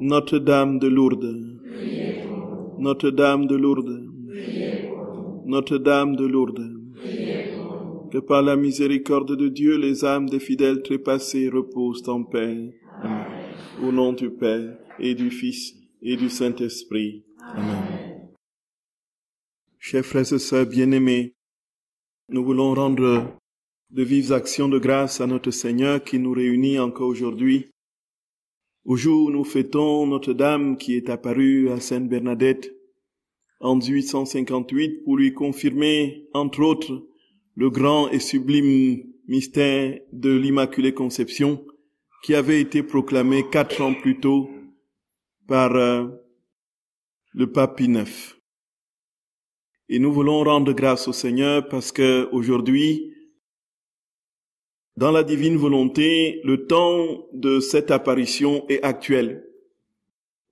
Notre-Dame de Lourdes, Notre-Dame de Lourdes, Notre-Dame de Lourdes, que par la miséricorde de Dieu, les âmes des fidèles trépassés reposent en paix. Amen. Au nom du Père, et du Fils, et du Saint-Esprit. Amen. Chers frères et sœurs bien-aimés, nous voulons rendre de vives actions de grâce à notre Seigneur qui nous réunit encore aujourd'hui, au jour où nous fêtons Notre-Dame qui est apparue à Sainte-Bernadette en 1858 pour lui confirmer, entre autres, le grand et sublime mystère de l'Immaculée Conception qui avait été proclamé 4 ans plus tôt par le pape Pie IX. Et nous voulons rendre grâce au Seigneur parce que aujourd'hui, dans la divine volonté, le temps de cette apparition est actuel.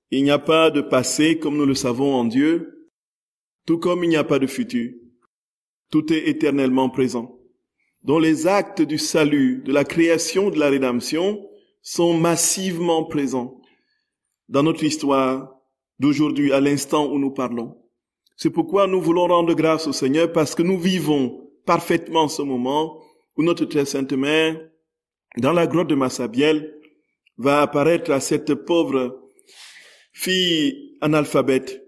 Il n'y a pas de passé comme nous le savons en Dieu, tout comme il n'y a pas de futur. Tout est éternellement présent. Donc les actes du salut, de la création, de la rédemption sont massivement présents dans notre histoire d'aujourd'hui, à l'instant où nous parlons. C'est pourquoi nous voulons rendre grâce au Seigneur parce que nous vivons parfaitement ce moment où notre très sainte mère, dans la grotte de Massabielle, va apparaître à cette pauvre fille analphabète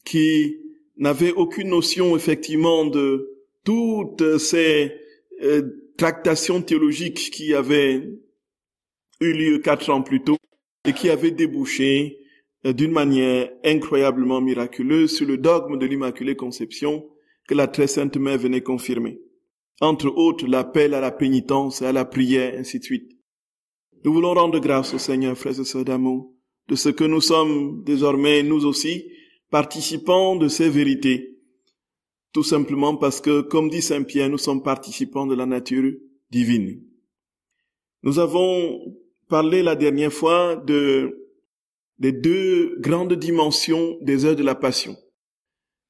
qui n'avait aucune notion effectivement de toutes ces tractations théologiques qui avaient eu lieu 4 ans plus tôt et qui avaient débouché d'une manière incroyablement miraculeuse sur le dogme de l'Immaculée Conception que la très sainte mère venait confirmer. Entre autres, l'appel à la pénitence et à la prière, ainsi de suite. Nous voulons rendre grâce au Seigneur, frères et sœurs d'amour, de ce que nous sommes désormais, nous aussi, participants de ces vérités. Tout simplement parce que, comme dit Saint Pierre, nous sommes participants de la nature divine. Nous avons parlé la dernière fois des 2 grandes dimensions des heures de la Passion,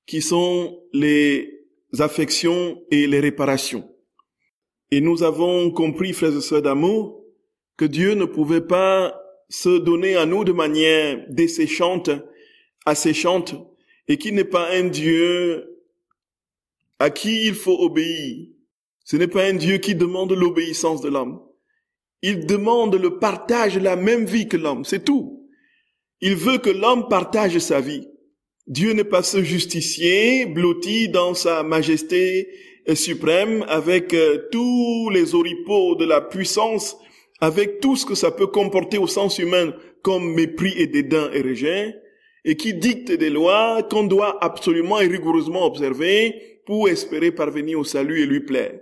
qui sont les affections et les réparations. Et nous avons compris, frères et sœurs d'amour, que Dieu ne pouvait pas se donner à nous de manière desséchante, asséchante, et qu'il n'est pas un Dieu à qui il faut obéir. Ce n'est pas un Dieu qui demande l'obéissance de l'homme. Il demande le partage de la même vie que l'homme, c'est tout. Il veut que l'homme partage sa vie. Dieu n'est pas ce justicier blotti dans sa majesté suprême avec tous les oripeaux de la puissance, avec tout ce que ça peut comporter au sens humain comme mépris et dédain et rejet, et qui dicte des lois qu'on doit absolument et rigoureusement observer pour espérer parvenir au salut et lui plaire.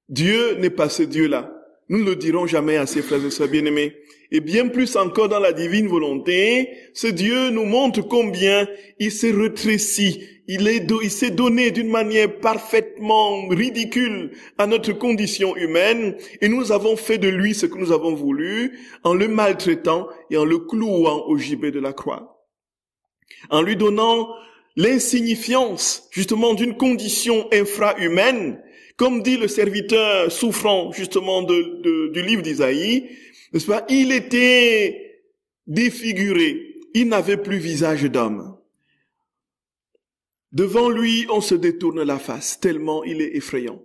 Dieu n'est pas ce Dieu-là. Nous ne le dirons jamais assez, frères et sœurs bien-aimés. Et bien plus encore dans la divine volonté, ce Dieu nous montre combien il s'est rétréci, il s'est donné d'une manière parfaitement ridicule à notre condition humaine, et nous avons fait de lui ce que nous avons voulu, en le maltraitant et en le clouant au gibet de la croix. En lui donnant l'insignifiance, justement, d'une condition infra-humaine, comme dit le serviteur souffrant, justement, du livre d'Isaïe, n'est-ce pas? Il était défiguré. Il n'avait plus visage d'homme. Devant lui, on se détourne la face, tellement il est effrayant.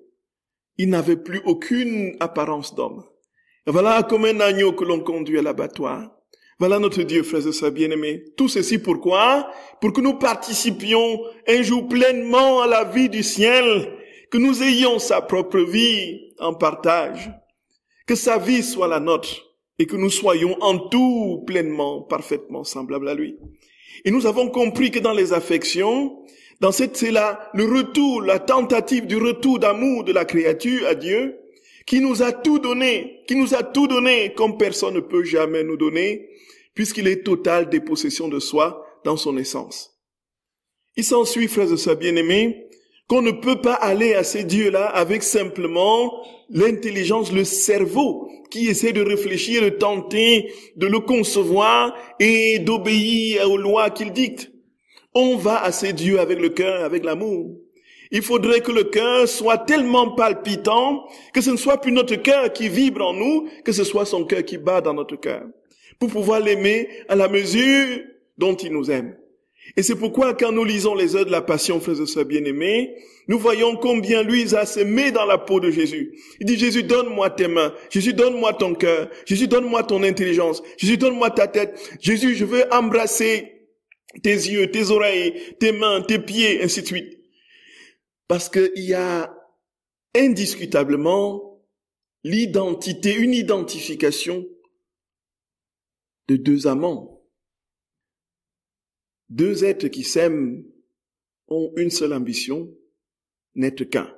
Il n'avait plus aucune apparence d'homme. Et voilà comme un agneau que l'on conduit à l'abattoir. Voilà notre Dieu, frères et sœurs bien-aimés. Tout ceci pourquoi? Pour que nous participions un jour pleinement à la vie du ciel, que nous ayons sa propre vie en partage, que sa vie soit la nôtre, et que nous soyons en tout pleinement, parfaitement semblables à lui. Et nous avons compris que dans les affections, c'est là le retour, la tentative du retour d'amour de la créature à Dieu, qui nous a tout donné comme personne ne peut jamais nous donner, puisqu'il est total dépossession de soi dans son essence. Il s'ensuit, frères et sœurs bien-aimés, qu'on ne peut pas aller à ces dieux-là avec simplement l'intelligence, le cerveau, qui essaie de réfléchir, de tenter de le concevoir et d'obéir aux lois qu'il dicte. On va à ces dieux avec le cœur, avec l'amour. Il faudrait que le cœur soit tellement palpitant que ce ne soit plus notre cœur qui vibre en nous, que ce soit son cœur qui bat dans notre cœur. pour pouvoir l'aimer à la mesure dont il nous aime. Et c'est pourquoi quand nous lisons les heures de la Passion, frères et sœurs bien-aimés, nous voyons combien lui se met dans la peau de Jésus. Il dit, Jésus, donne-moi tes mains. Jésus, donne-moi ton cœur. Jésus, donne-moi ton intelligence. Jésus, donne-moi ta tête. Jésus, je veux embrasser tes yeux, tes oreilles, tes mains, tes pieds, ainsi de suite. Parce qu'il y a indiscutablement l'identité, une identification de deux amants. Deux êtres qui s'aiment ont une seule ambition, n'être qu'un.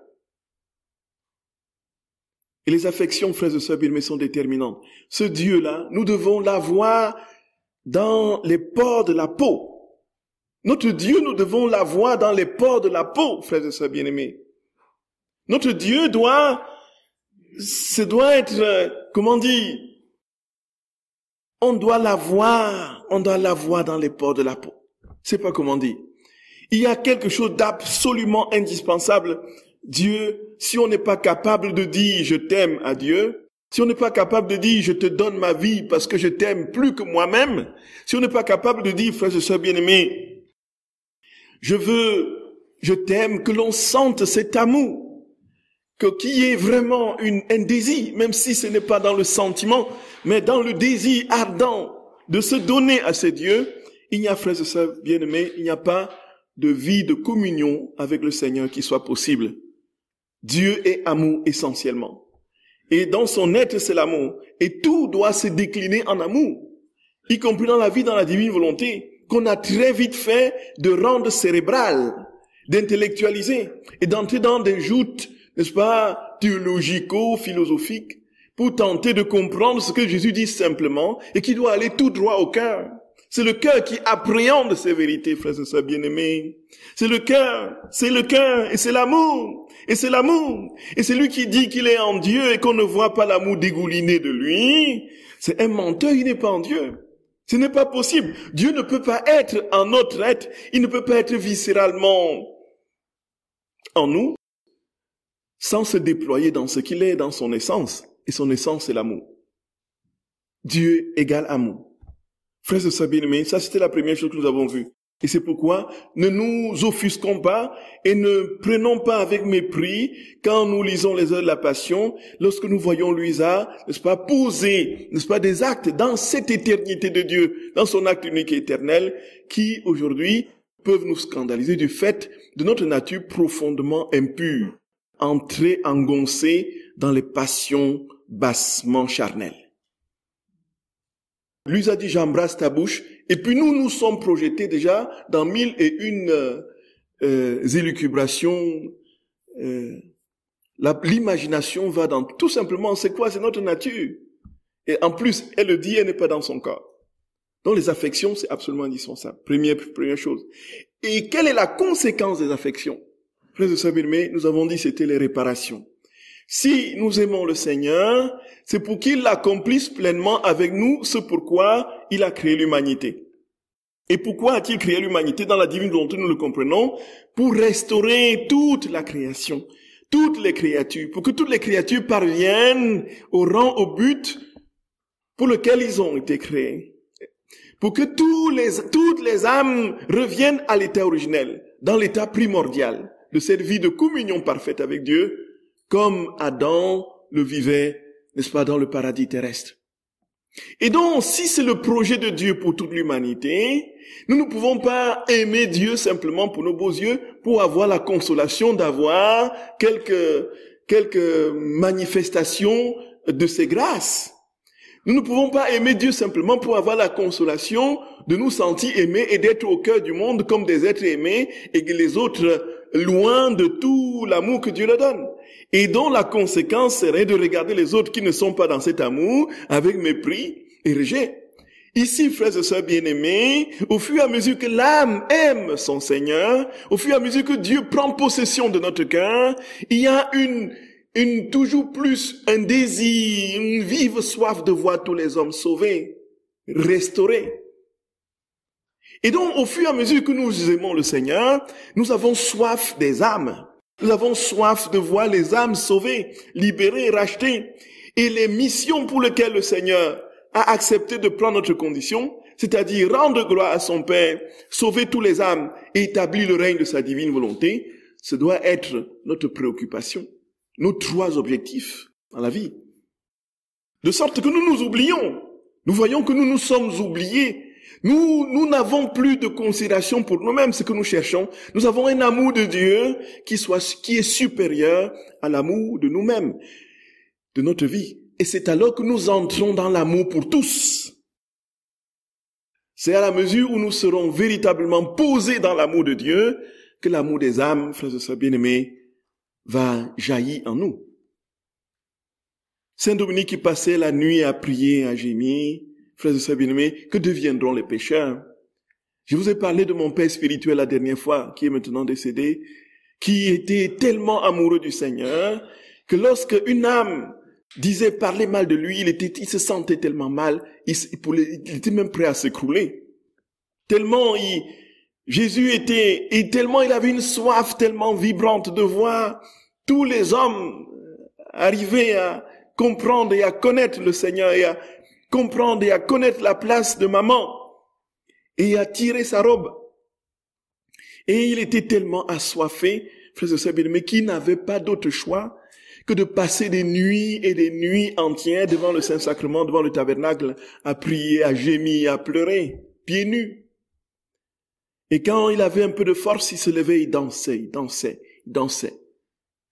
Et les affections, frères et sœurs bien-aimés, sont déterminantes. Ce Dieu-là, nous devons l'avoir dans les pores de la peau. Notre Dieu, nous devons l'avoir dans les pores de la peau, frères et sœurs bien-aimés. Notre Dieu doit être, on doit l'avoir dans les pores de la peau. C'est pas comment dire. Il y a quelque chose d'absolument indispensable. Dieu, si on n'est pas capable de dire je t'aime à Dieu, si on n'est pas capable de dire je te donne ma vie parce que je t'aime plus que moi-même, si on n'est pas capable de dire, frères et sœurs bien-aimés, je t'aime, que l'on sente cet amour, qu'il y ait vraiment un désir, même si ce n'est pas dans le sentiment, mais dans le désir ardent de se donner à ces dieux, il n'y a, frères et sœurs bien-aimés, il n'y a pas de vie de communion avec le Seigneur qui soit possible. Dieu est amour essentiellement. Et dans son être, c'est l'amour. Et tout doit se décliner en amour, y compris dans la vie, dans la divine volonté, qu'on a très vite fait de rendre cérébrale, d'intellectualiser et d'entrer dans des joutes, n'est-ce pas, théologico-philosophiques, pour tenter de comprendre ce que Jésus dit simplement et qui doit aller tout droit au cœur. C'est le cœur qui appréhende ces vérités, frères et sœurs bien-aimés. C'est le cœur, et c'est l'amour, et c'est l'amour. Et c'est lui qui dit qu'il est en Dieu et qu'on ne voit pas l'amour dégouliner de lui. C'est un menteur, il n'est pas en Dieu. Ce n'est pas possible. Dieu ne peut pas être en notre être, il ne peut pas être viscéralement en nous, sans se déployer dans ce qu'il est, dans son essence. Et son essence, c'est l'amour. Dieu égale amour. Frères et sœurs bien-aimés, ça c'était la première chose que nous avons vue. Et c'est pourquoi ne nous offusquons pas et ne prenons pas avec mépris quand nous lisons les heures de la Passion, lorsque nous voyons Luisa, n'est-ce pas, poser, n'est-ce pas, des actes dans cette éternité de Dieu, dans son acte unique et éternel, qui aujourd'hui peuvent nous scandaliser du fait de notre nature profondément impure, entrée, engoncée dans les passions bassement charnelles. Lui a dit, j'embrasse ta bouche. Et puis nous sommes projetés déjà dans 1001 élucubrations. L'imagination va dans tout simplement, c'est quoi? C'est notre nature. Et en plus, elle le dit, elle n'est pas dans son corps. Donc les affections, c'est absolument indispensable. Première chose. Et quelle est la conséquence des affections? Frères et sœurs bien-aimés, nous avons dit c'était les réparations. Si nous aimons le Seigneur, c'est pour qu'il accomplisse pleinement avec nous ce pourquoi il a créé l'humanité. Et pourquoi a-t-il créé l'humanité? Dans la divine volonté, nous le comprenons, pour restaurer toute la création, toutes les créatures, pour que toutes les créatures parviennent au rang, au but pour lequel ils ont été créés. Pour que toutes les âmes reviennent à l'état originel, dans l'état primordial de cette vie de communion parfaite avec Dieu, comme Adam le vivait, n'est-ce pas, dans le paradis terrestre. Et donc, si c'est le projet de Dieu pour toute l'humanité, nous ne pouvons pas aimer Dieu simplement pour nos beaux yeux, pour avoir la consolation d'avoir quelques manifestations de ses grâces. Nous ne pouvons pas aimer Dieu simplement pour avoir la consolation de nous sentir aimés et d'être au cœur du monde comme des êtres aimés et que les autres loin de tout l'amour que Dieu leur donne. Et dont la conséquence serait de regarder les autres qui ne sont pas dans cet amour avec mépris et rejet. Ici, frères et sœurs bien-aimés, au fur et à mesure que l'âme aime son Seigneur, au fur et à mesure que Dieu prend possession de notre cœur, il y a toujours plus un désir, une vive soif de voir tous les hommes sauvés, restaurés. Et donc, au fur et à mesure que nous aimons le Seigneur, nous avons soif des âmes. Nous avons soif de voir les âmes sauvées, libérées, rachetées. Et les missions pour lesquelles le Seigneur a accepté de prendre notre condition, c'est-à-dire rendre gloire à son Père, sauver tous les âmes et établir le règne de sa divine volonté, ce doit être notre préoccupation, nos 3 objectifs dans la vie. De sorte que nous nous oublions. Nous voyons que nous nous sommes oubliés. Nous n'avons plus de considération pour nous-mêmes, ce que nous cherchons. Nous avons un amour de Dieu qui est supérieur à l'amour de nous-mêmes, de notre vie. Et c'est alors que nous entrons dans l'amour pour tous. C'est à la mesure où nous serons véritablement posés dans l'amour de Dieu que l'amour des âmes, frères et sœurs bien-aimés, va jaillir en nous. Saint Dominique qui passait la nuit à prier, à gémir, frères et sœurs bien-aimés, que deviendront les pécheurs? Je vous ai parlé de mon père spirituel la dernière fois, qui est maintenant décédé, qui était tellement amoureux du Seigneur, que lorsque une âme disait parler mal de lui, il se sentait tellement mal, il était même prêt à s'écrouler. Tellement Jésus et tellement il avait une soif tellement vibrante de voir tous les hommes arriver à comprendre et à connaître le Seigneur et à comprendre et à connaître la place de maman et à tirer sa robe. Et il était tellement assoiffé, frères et sœurs bien-aimés, qu'il n'avait pas d'autre choix que de passer des nuits et des nuits entières devant le Saint-Sacrement, devant le tabernacle, à prier, à gémir, à pleurer, pieds nus. Et quand il avait un peu de force, il se levait, il dansait.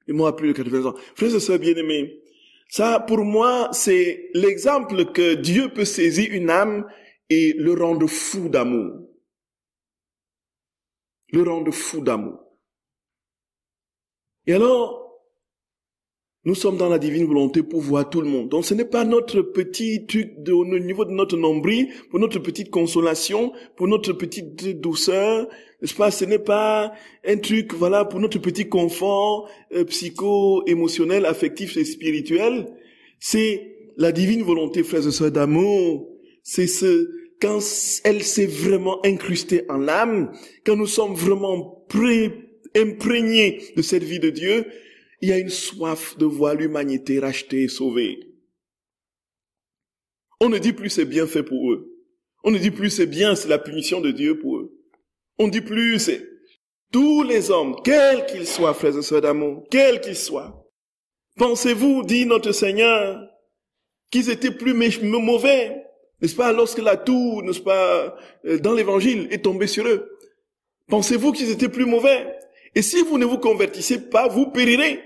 Et moi, plus de 80 ans. Frères et sœurs bien-aimés, ça, pour moi, c'est l'exemple que Dieu peut saisir une âme et le rendre fou d'amour. Le rendre fou d'amour. Et alors, nous sommes dans la divine volonté pour voir tout le monde. Donc ce n'est pas notre petit truc au niveau de notre nombril, pour notre petite consolation, pour notre petite douceur, n'est-ce pas? Ce n'est pas un truc, voilà, pour notre petit confort psycho-émotionnel, affectif et spirituel. C'est la divine volonté, frères et sœurs, d'amour. C'est quand elle s'est vraiment incrustée en l'âme, quand nous sommes vraiment imprégnés de cette vie de Dieu, il y a une soif de voir l'humanité rachetée et sauvée. On ne dit plus c'est bien fait pour eux. On ne dit plus c'est bien, c'est la punition de Dieu pour eux. On ne dit plus c'est tous les hommes, quels qu'ils soient, frères et sœurs d'amour, quels qu'ils soient. Pensez-vous, dit notre Seigneur, qu'ils étaient plus mauvais, n'est-ce pas, lorsque la tour, n'est-ce pas, dans l'évangile est tombée sur eux. Pensez-vous qu'ils étaient plus mauvais? Et si vous ne vous convertissez pas, vous périrez.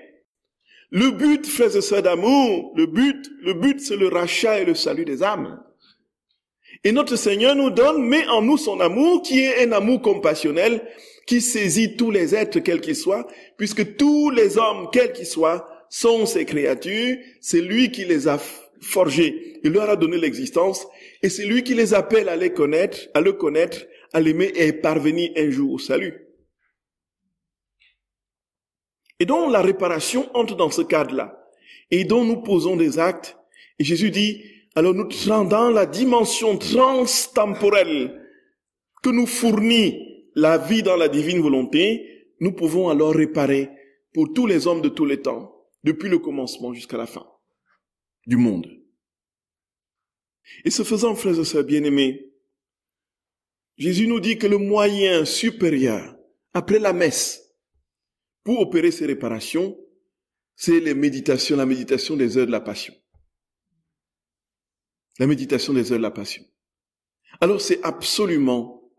Le but, frères et sœurs d'amour, le but, c'est le rachat et le salut des âmes. Et notre Seigneur nous met en nous son amour, qui est un amour compassionnel, qui saisit tous les êtres, quels qu'ils soient, puisque tous les hommes, quels qu'ils soient, sont ses créatures. C'est lui qui les a forgés. Il leur a donné l'existence. Et c'est lui qui les appelle à le connaître, à l'aimer et parvenir un jour au salut. Et donc la réparation entre dans ce cadre-là. Et donc nous posons des actes. Et Jésus dit, alors nous dans la dimension transtemporelle que nous fournit la vie dans la divine volonté, nous pouvons alors réparer pour tous les hommes de tous les temps, depuis le commencement jusqu'à la fin du monde. Et ce faisant, frères et sœurs bien-aimés, Jésus nous dit que le moyen supérieur, après la messe, pour opérer ces réparations, c'est la méditation des heures de la Passion. La méditation des heures de la Passion. Alors c'est absolument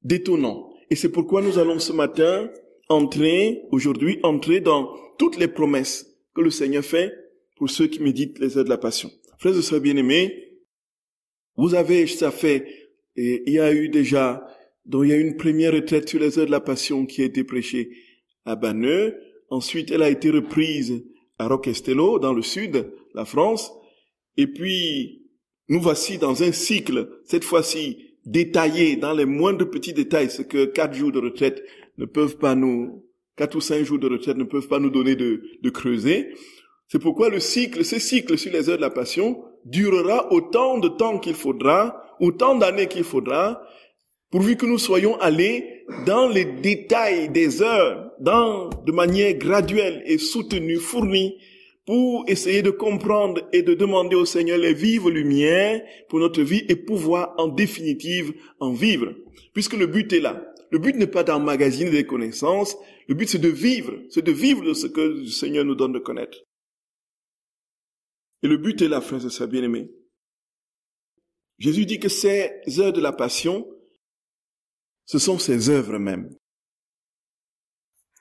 détonnant. Et c'est pourquoi nous allons ce matin entrer dans toutes les promesses que le Seigneur fait pour ceux qui méditent les heures de la Passion. Frères et sœurs bien-aimés, il y a une première retraite sur les heures de la Passion qui a été prêchée à Banneux. Ensuite, elle a été reprise à Roquestello, dans le sud, la France. Et puis, nous voici dans un cycle, cette fois-ci détaillé dans les moindres petits détails, ce que 4 ou 5 jours de retraite ne peuvent pas nous donner de creuser. C'est pourquoi ce cycle sur les heures de la Passion durera autant de temps qu'il faudra, autant d'années qu'il faudra, pourvu que nous soyons allés dans les détails des heures, de manière graduelle et soutenue, fournie, pour essayer de comprendre et de demander au Seigneur les vives lumières pour notre vie et pouvoir en définitive en vivre. Puisque le but est là. Le but n'est pas d'emmagasiner des connaissances, le but c'est de vivre de ce que le Seigneur nous donne de connaître. Et le but est là, frères et sœurs bien-aimés. Jésus dit que ces heures de la passion, ce sont ses œuvres même.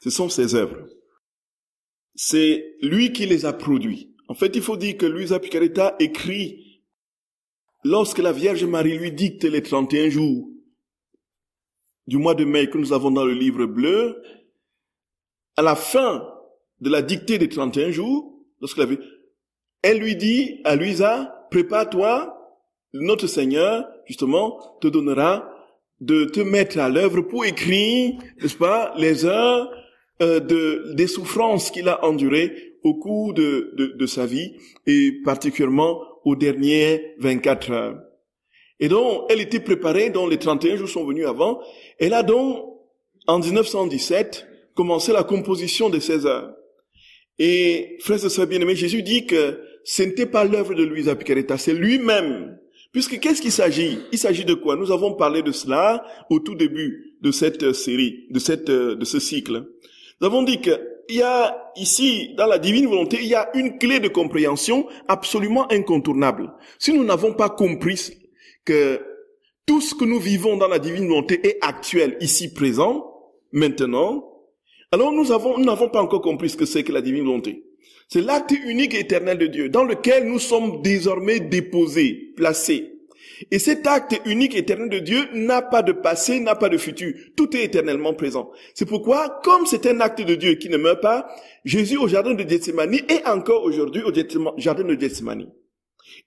Ce sont ses œuvres. C'est lui qui les a produits. En fait, il faut dire que Luisa Picaretta écrit lorsque la Vierge Marie lui dicte les 31 jours du mois de mai que nous avons dans le livre bleu. À la fin de la dictée des 31 jours, elle lui dit à Luisa, prépare-toi, notre Seigneur, justement, te donnera de te mettre à l'œuvre pour écrire, n'est-ce pas, les heures des souffrances qu'il a endurées au cours de sa vie et particulièrement aux dernières 24 heures. Et donc, elle était préparée, donc les 31 jours sont venus avant. Elle a donc, en 1917, commencé la composition de ces heures. Et, frères et sœurs bien-aimés, Jésus dit que ce n'était pas l'œuvre de Luisa Picaretta, c'est lui-même. Puisque qu'est-ce qu'il s'agit? Il s'agit de quoi? Nous avons parlé de cela au tout début de cette série, de ce cycle. Nous avons dit que il y a ici, dans la divine volonté, il y a une clé de compréhension absolument incontournable. Si nous n'avons pas compris que tout ce que nous vivons dans la divine volonté est actuel, ici présent, maintenant, alors nous n'avons pas encore compris ce que c'est que la divine volonté. C'est l'acte unique et éternel de Dieu, dans lequel nous sommes désormais déposés, placés. Et cet acte unique et éternel de Dieu n'a pas de passé, n'a pas de futur. Tout est éternellement présent. C'est pourquoi, comme c'est un acte de Dieu qui ne meurt pas, Jésus au jardin de Gethsémani est encore aujourd'hui au jardin de Gethsémani.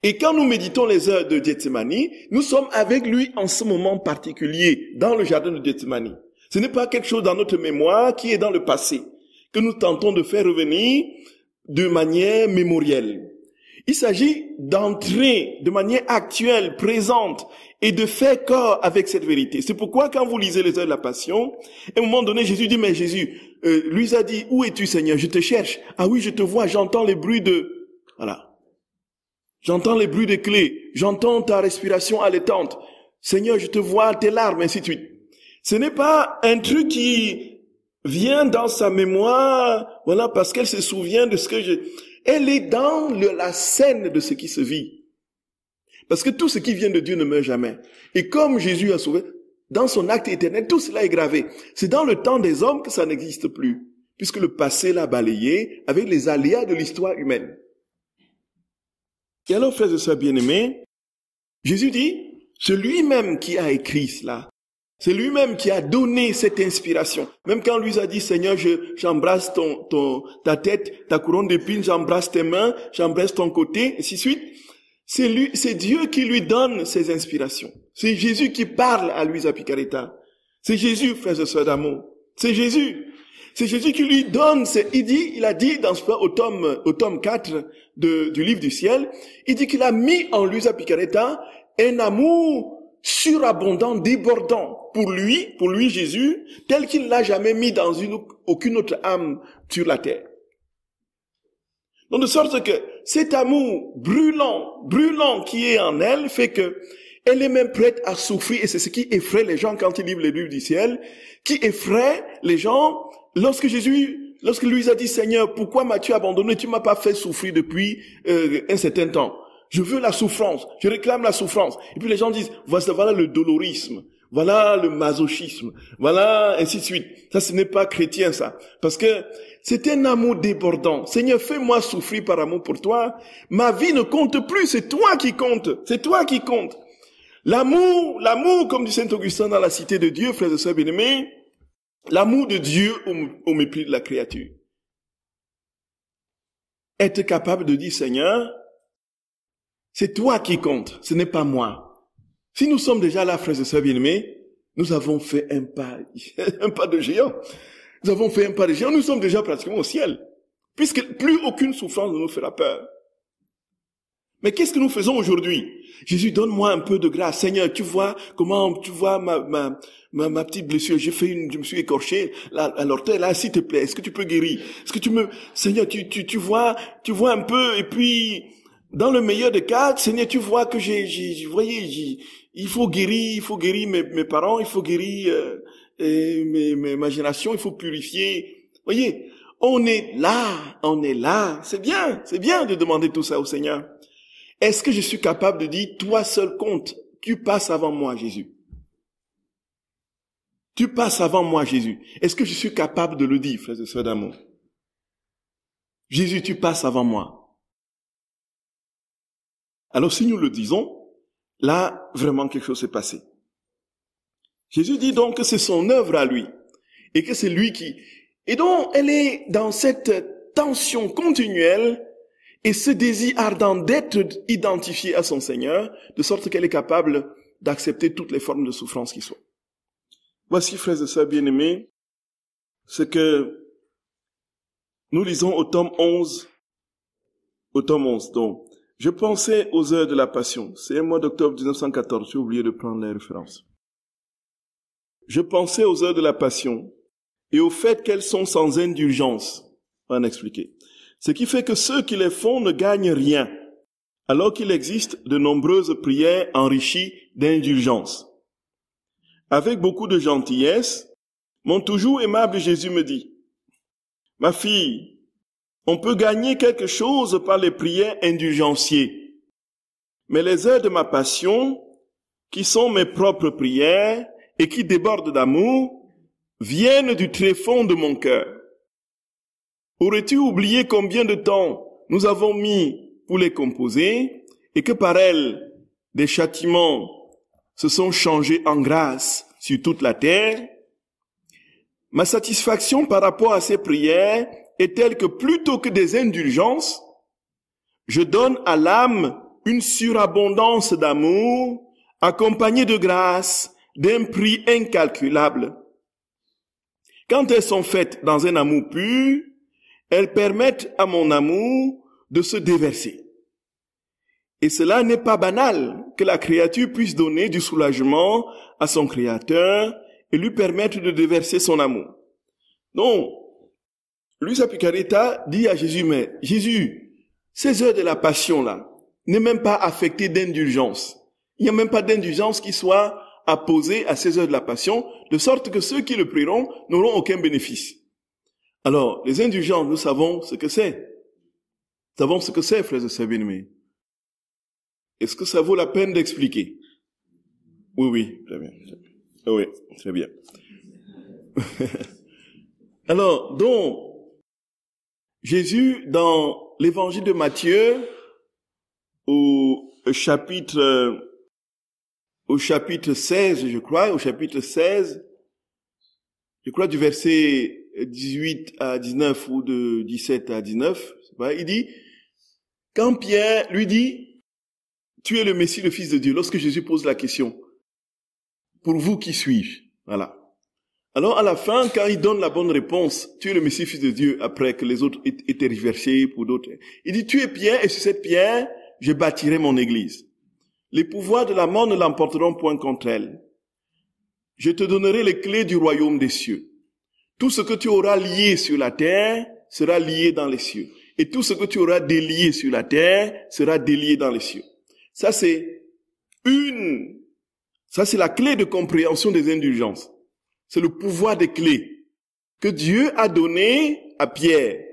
Et quand nous méditons les heures de Gethsémani, nous sommes avec lui en ce moment particulier, dans le jardin de Gethsémani. Ce n'est pas quelque chose dans notre mémoire qui est dans le passé, que nous tentons de faire revenir de manière mémorielle. Il s'agit d'entrer de manière actuelle, présente, et de faire corps avec cette vérité. C'est pourquoi quand vous lisez les heures de la Passion, à un moment donné, Jésus dit, mais Jésus, lui a dit, où es-tu Seigneur? Je te cherche. Ah oui, je te vois, j'entends les bruits de... Voilà. J'entends les bruits des clés, j'entends ta respiration allaitante. Seigneur, je te vois, tes larmes, ainsi de suite. Ce n'est pas un truc qui vient dans sa mémoire, voilà, parce qu'elle se souvient de ce que Elle est dans la scène de ce qui se vit. Parce que tout ce qui vient de Dieu ne meurt jamais. Et comme Jésus a sauvé, dans son acte éternel, tout cela est gravé. C'est dans le temps des hommes que ça n'existe plus, puisque le passé l'a balayé avec les aléas de l'histoire humaine. Et alors, frères et sœurs bien-aimés, Jésus dit, c'est lui-même qui a écrit cela. C'est lui-même qui a donné cette inspiration. Même quand lui a dit, Seigneur, j'embrasse ta tête, ta couronne d'épines, j'embrasse tes mains, j'embrasse ton côté, et ainsi de suite. C'est Dieu qui lui donne ces inspirations. C'est Jésus qui parle à Luisa Picaretta. C'est Jésus, frères et sœurs d'amour. C'est Jésus. C'est Jésus qui lui donne, il a dit dans ce au tome 4 du livre du ciel, il dit qu'il a mis en Luisa Picaretta un amour surabondant, débordant pour lui Jésus, tel qu'il l'a jamais mis dans aucune autre âme sur la terre. Donc de sorte que cet amour brûlant qui est en elle fait que elle est même prête à souffrir, et c'est ce qui effraie les gens quand ils lisent les livres du ciel, qui effraie les gens lorsque lui a dit, Seigneur, pourquoi m'as-tu abandonné? Tu m'as pas fait souffrir depuis un certain temps. Je veux la souffrance, je réclame la souffrance. Et puis les gens disent, voilà le dolorisme, voilà le masochisme, voilà ainsi de suite. Ça, ce n'est pas chrétien, ça. Parce que c'est un amour débordant. Seigneur, fais-moi souffrir par amour pour toi. Ma vie ne compte plus, c'est toi qui compte. C'est toi qui compte. L'amour, comme dit Saint Augustin dans la Cité de Dieu, frères et sœurs bien-aimés, l'amour de Dieu au mépris de la créature. Être capable de dire, Seigneur, c'est toi qui compte, ce n'est pas moi. Si nous sommes déjà là, frères et sœurs bien-aimés, nous avons fait un pas de géant. Nous avons fait un pas de géant, nous sommes déjà pratiquement au ciel. Puisque plus aucune souffrance ne nous fera peur. Mais qu'est-ce que nous faisons aujourd'hui? Jésus, donne-moi un peu de grâce. Seigneur, tu vois ma petite blessure. Je me suis écorché à l'orteil, là, s'il te plaît. Est-ce que tu peux guérir? Est-ce que Seigneur, tu vois un peu, et puis, dans le meilleur des cas, Seigneur, tu vois que il faut guérir mes parents, il faut guérir, ma génération, il faut purifier. Voyez, on est là. C'est bien de demander tout ça au Seigneur. Est-ce que je suis capable de dire, toi seul compte, tu passes avant moi, Jésus? Tu passes avant moi, Jésus. Est-ce que je suis capable de le dire, frères et sœurs d'amour? Jésus, tu passes avant moi. Alors si nous le disons, là, vraiment quelque chose s'est passé. Jésus dit donc que c'est son œuvre à lui, et que c'est lui qui... Et donc, elle est dans cette tension continuelle, et ce désir ardent d'être identifiée à son Seigneur, de sorte qu'elle est capable d'accepter toutes les formes de souffrance qui soient. Voici, frères et sœurs bien-aimés, ce que nous lisons au tome 11. Donc, je pensais aux heures de la Passion. C'est un mois d'octobre 1914, j'ai oublié de prendre les références. Je pensais aux heures de la Passion et au fait qu'elles sont sans indulgence. On va en expliquer. Ce qui fait que ceux qui les font ne gagnent rien, alors qu'il existe de nombreuses prières enrichies d'indulgence. Avec beaucoup de gentillesse, mon toujours aimable Jésus me dit, « Ma fille, on peut gagner quelque chose par les prières indulgenciées, mais les heures de ma passion, qui sont mes propres prières et qui débordent d'amour, viennent du tréfonds de mon cœur. Aurais-tu oublié combien de temps nous avons mis pour les composer et que par elles, des châtiments se sont changés en grâce sur toute la terre? Ma satisfaction par rapport à ces prières est telle que plutôt que des indulgences, je donne à l'âme une surabondance d'amour accompagnée de grâce d'un prix incalculable. Quand elles sont faites dans un amour pur, elles permettent à mon amour de se déverser. Et cela n'est pas banal que la créature puisse donner du soulagement à son Créateur et lui permettre de déverser son amour. Donc, Luisa Picaretta dit à Jésus, mais Jésus, ces heures de la passion-là n'est même pas affectée d'indulgence. Il n'y a même pas d'indulgence qui soit apposée à ces heures de la passion, de sorte que ceux qui le prieront n'auront aucun bénéfice. Alors, les indulgences, nous savons ce que c'est. Nous savons ce que c'est, frères et sœurs bien-aimés. Est-ce que ça vaut la peine d'expliquer? Oui, très bien. Oui, très bien. Alors, donc, Jésus, dans l'évangile de Matthieu, au chapitre 16, je crois, du verset 18 à 19 ou de 17 à 19, il dit, quand Pierre lui dit, tu es le Messie, le Fils de Dieu, lorsque Jésus pose la question, pour vous qui suis-je? Voilà. Alors à la fin, quand il donne la bonne réponse, tu es le Messie, Fils de Dieu, après que les autres étaient reversés pour d'autres, il dit, tu es Pierre, et sur cette pierre, je bâtirai mon église. Les pouvoirs de la mort ne l'emporteront point contre elle. Je te donnerai les clés du royaume des cieux. Tout ce que tu auras lié sur la terre sera lié dans les cieux. Et tout ce que tu auras délié sur la terre sera délié dans les cieux. Ça, c'est la clé de compréhension des indulgences. C'est le pouvoir des clés que Dieu a donné à Pierre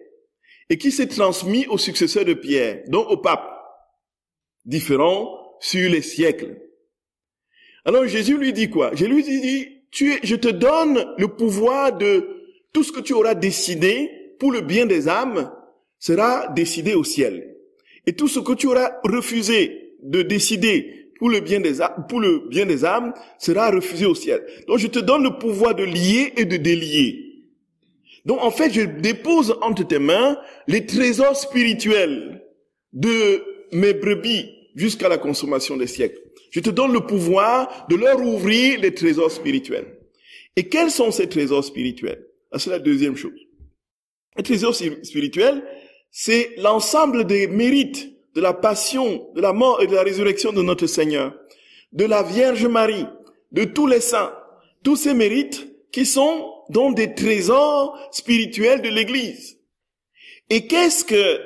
et qui s'est transmis aux successeurs de Pierre, donc au pape, différents sur les siècles. Alors Jésus lui dit quoi? Jésus lui dit, je te donne le pouvoir de tout ce que tu auras décidé pour le bien des âmes sera décidé au ciel. Et tout ce que tu auras refusé de décider pour le bien des âmes sera refusé au ciel. Donc je te donne le pouvoir de lier et de délier. Donc en fait, je dépose entre tes mains les trésors spirituels de mes brebis jusqu'à la consommation des siècles. Je te donne le pouvoir de leur ouvrir les trésors spirituels. Et quels sont ces trésors spirituels? C'est la deuxième chose. Les trésors spirituels, c'est l'ensemble des mérites de la passion, de la mort et de la résurrection de notre Seigneur, de la Vierge Marie, de tous les saints, tous ces mérites qui sont donc des trésors spirituels de l'Église. Et qu'est-ce que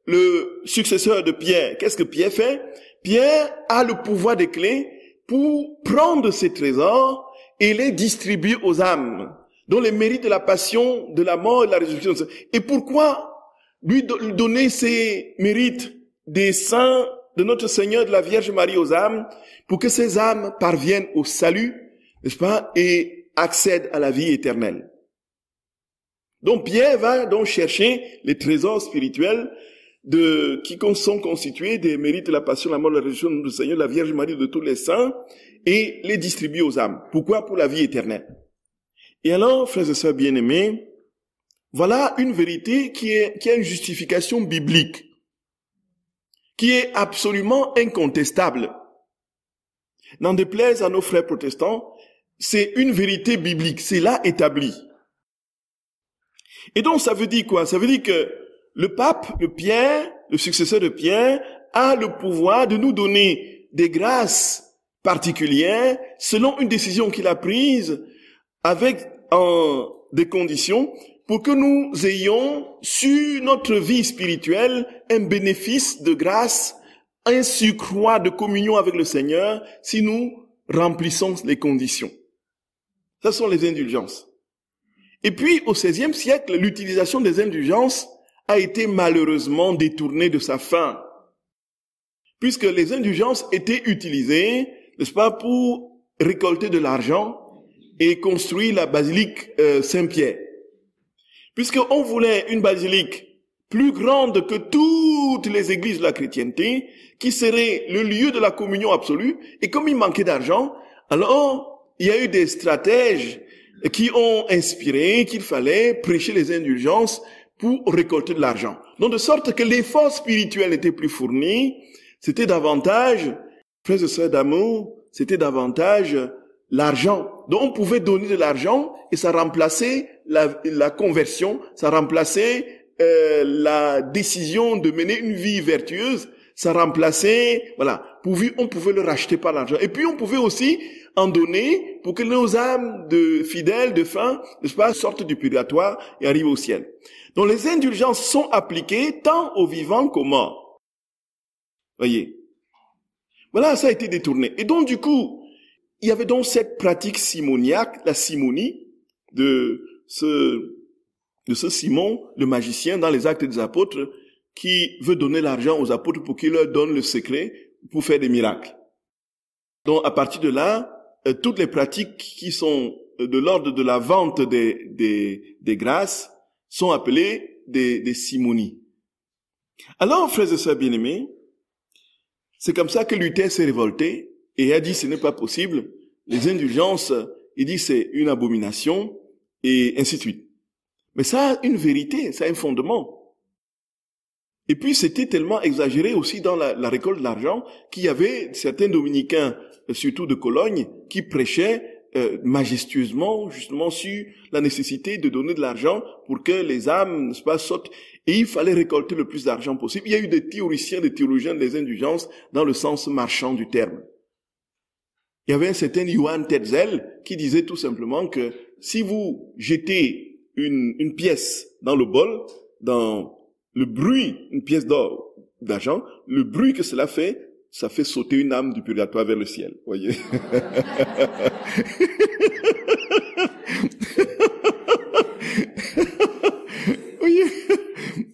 le successeur de Pierre, qu'est-ce que Pierre fait? Pierre a le pouvoir des clés pour prendre ces trésors et les distribuer aux âmes, dont les mérites de la passion, de la mort et de la résurrection. Et pourquoi lui donner ces mérites des saints, de notre Seigneur, de la Vierge Marie aux âmes, pour que ces âmes parviennent au salut, n'est-ce pas, et accèdent à la vie éternelle. Donc Pierre va donc chercher les trésors spirituels qui sont constitués des mérites de la passion, la mort, la résurrection de notre Seigneur, de la Vierge Marie, de tous les saints, et les distribuer aux âmes. Pourquoi? Pour la vie éternelle. Et alors, frères et sœurs bien-aimés, voilà une vérité qui a une justification biblique, qui est absolument incontestable. N'en déplaise à nos frères protestants, c'est une vérité biblique, c'est là établi. Et donc ça veut dire quoi? Ça veut dire que le pape, le successeur de Pierre, a le pouvoir de nous donner des grâces particulières selon une décision qu'il a prise avec des conditions pour que nous ayons sur notre vie spirituelle un bénéfice de grâce, un surcroît de communion avec le Seigneur si nous remplissons les conditions. Ce sont les indulgences. Et puis au XVIe siècle, l'utilisation des indulgences a été malheureusement détournée de sa fin, puisque les indulgences étaient utilisées, n'est-ce pas, pour récolter de l'argent et construire la basilique Saint-Pierre. Puisqu'on voulait une basilique plus grande que toutes les églises de la chrétienté, qui serait le lieu de la communion absolue, et comme il manquait d'argent, alors il y a eu des stratèges qui ont inspiré qu'il fallait prêcher les indulgences pour récolter de l'argent. Donc de sorte que l'effort spirituel n'était plus fourni, c'était davantage, frères et sœurs d'amour, c'était davantage l'argent. Donc on pouvait donner de l'argent et ça remplaçait la conversion, ça remplaçait la décision de mener une vie vertueuse, ça remplaçait, voilà, on pouvait le racheter par l'argent. Et puis on pouvait aussi en donner pour que nos âmes de fidèles, de fins, n'est-ce pas, sortent du purgatoire et arrivent au ciel. Donc les indulgences sont appliquées tant aux vivants qu'aux morts. Voyez. Voilà, ça a été détourné. Et donc du coup, il y avait donc cette pratique simoniaque, la simonie, de ce Simon, le magicien, dans les Actes des Apôtres, qui veut donner l'argent aux apôtres pour qu'ils leur donnent le secret pour faire des miracles. Donc à partir de là, toutes les pratiques qui sont de l'ordre de la vente des grâces sont appelées des simonies. Alors, frères et sœurs bien-aimés, c'est comme ça que Luther s'est révolté et a dit ce n'est pas possible. Les indulgences, il dit c'est une abomination et ainsi de suite. Mais ça a une vérité, ça a un fondement. Et puis c'était tellement exagéré aussi dans la récolte de l'argent qu'il y avait certains dominicains, surtout de Cologne, qui prêchaient majestueusement justement sur la nécessité de donner de l'argent pour que les âmes, n'est-ce pas, sautent. Et il fallait récolter le plus d'argent possible. Il y a eu des théoriciens, des théologiens des indulgences dans le sens marchand du terme. Il y avait un certain Johann Tetzel qui disait tout simplement que si vous jetez une pièce dans le bol, dans le bruit, une pièce d'or, d'argent, le bruit que cela fait, ça fait sauter une âme du purgatoire vers le ciel. Voyez?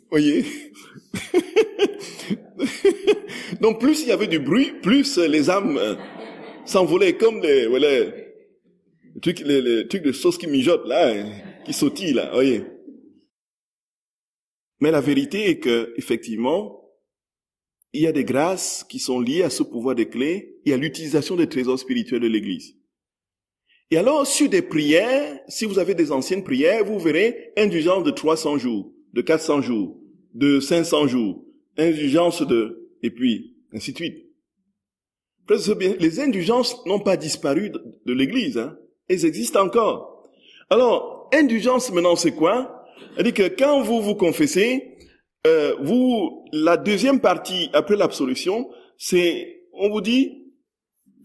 Voyez? Donc plus il y avait du bruit, plus les âmes s'envolaient comme les trucs de sauce qui mijotent là, qui sautillent là, voyez? Mais la vérité est que, effectivement, il y a des grâces qui sont liées à ce pouvoir des clés et à l'utilisation des trésors spirituels de l'Église. Et alors, sur des prières, si vous avez des anciennes prières, vous verrez indulgence de 300 jours, de 400 jours, de 500 jours, indulgence et puis, ainsi de suite. Les indulgences n'ont pas disparu de l'Église, hein. Elles existent encore. Alors, indulgence maintenant, c'est quoi? C'est-à-dire que quand vous vous confessez, la deuxième partie, après l'absolution, c'est, on vous dit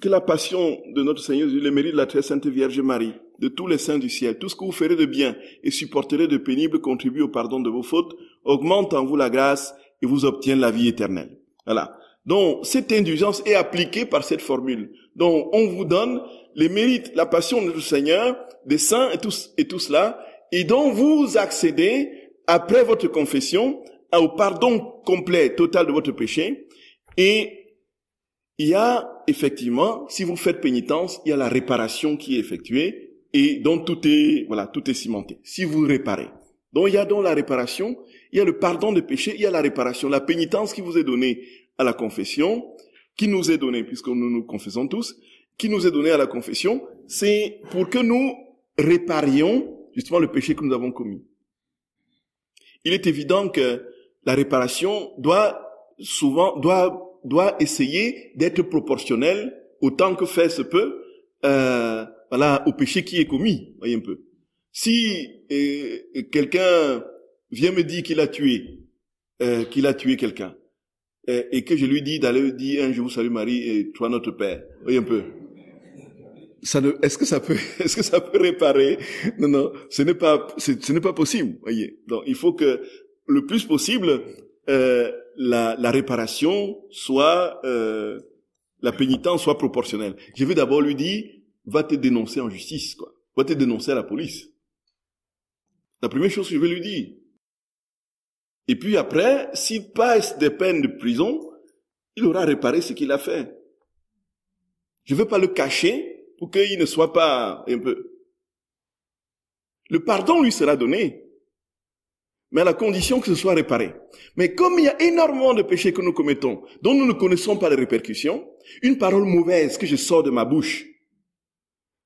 que la passion de notre Seigneur Jésus, le mérite de la très sainte Vierge Marie, de tous les saints du ciel, tout ce que vous ferez de bien et supporterez de pénible contribue au pardon de vos fautes, augmente en vous la grâce et vous obtient la vie éternelle. Voilà. Donc, cette indulgence est appliquée par cette formule. Donc, on vous donne les mérites, la passion de notre Seigneur, des saints et tout cela, et dont vous accédez, après votre confession, au pardon complet, total de votre péché. Et il y a, effectivement, si vous faites pénitence, il y a la réparation qui est effectuée, et donc tout est cimenté. Si vous réparez. Donc, il y a donc la réparation, il y a le pardon de péché, il y a la réparation, la pénitence qui vous est donnée à la confession, qui nous est donnée, puisque nous nous confessons tous, qui nous est donnée à la confession, c'est pour que nous réparions, justement, le péché que nous avons commis. Il est évident que la réparation doit essayer d'être proportionnelle autant que faire se peut, au péché qui est commis, voyez un peu. Si quelqu'un vient me dire qu'il a tué quelqu'un, et que je lui dis d'aller dire un je vous salue Marie et toi notre Père, voyez un peu. Est-ce que ça peut réparer? Non, ce n'est pas possible, voyez. Donc, il faut que, le plus possible, la réparation soit, la pénitence soit proportionnelle. Je vais d'abord lui dire, va te dénoncer en justice, quoi. Va te dénoncer à la police. La première chose que je vais lui dire. Et puis après, s'il passe des peines de prison, il aura réparé ce qu'il a fait. Je ne veux pas le cacher, pour qu'il ne soit pas un peu. Le pardon lui sera donné, mais à la condition que ce soit réparé. Mais comme il y a énormément de péchés que nous commettons, dont nous ne connaissons pas les répercussions, une parole mauvaise que je sors de ma bouche,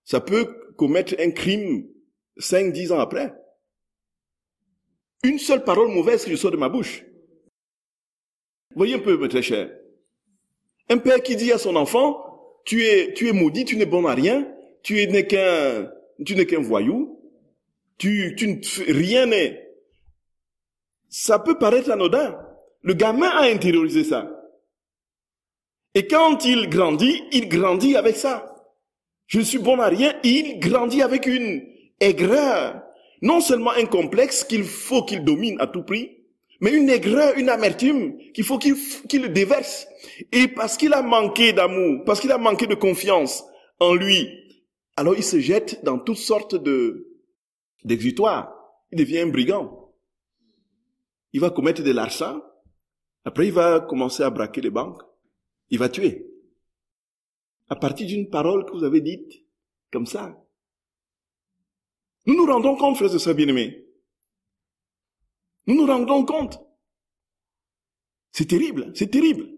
ça peut commettre un crime 5-10 ans après. Une seule parole mauvaise que je sors de ma bouche. Voyez un peu, mes très chers. Un père qui dit à son enfant, tu es maudit, tu n'es bon à rien, tu n'es qu'un voyou, rien n'est. Ça peut paraître anodin. Le gamin a intériorisé ça. Et quand il grandit avec ça. Je ne suis bon à rien, et il grandit avec une aigreur. Non seulement un complexe qu'il faut qu'il domine à tout prix, mais une aigreur, une amertume qu'il faut qu'il le déverse. Et parce qu'il a manqué d'amour, parce qu'il a manqué de confiance en lui, alors il se jette dans toutes sortes d'exutoires. Il devient un brigand. Il va commettre des larcins. Après, il va commencer à braquer les banques. Il va tuer. À partir d'une parole que vous avez dite, comme ça. Nous nous rendons compte, frères et sœurs bien-aimés. Nous nous rendons compte. C'est terrible, c'est terrible.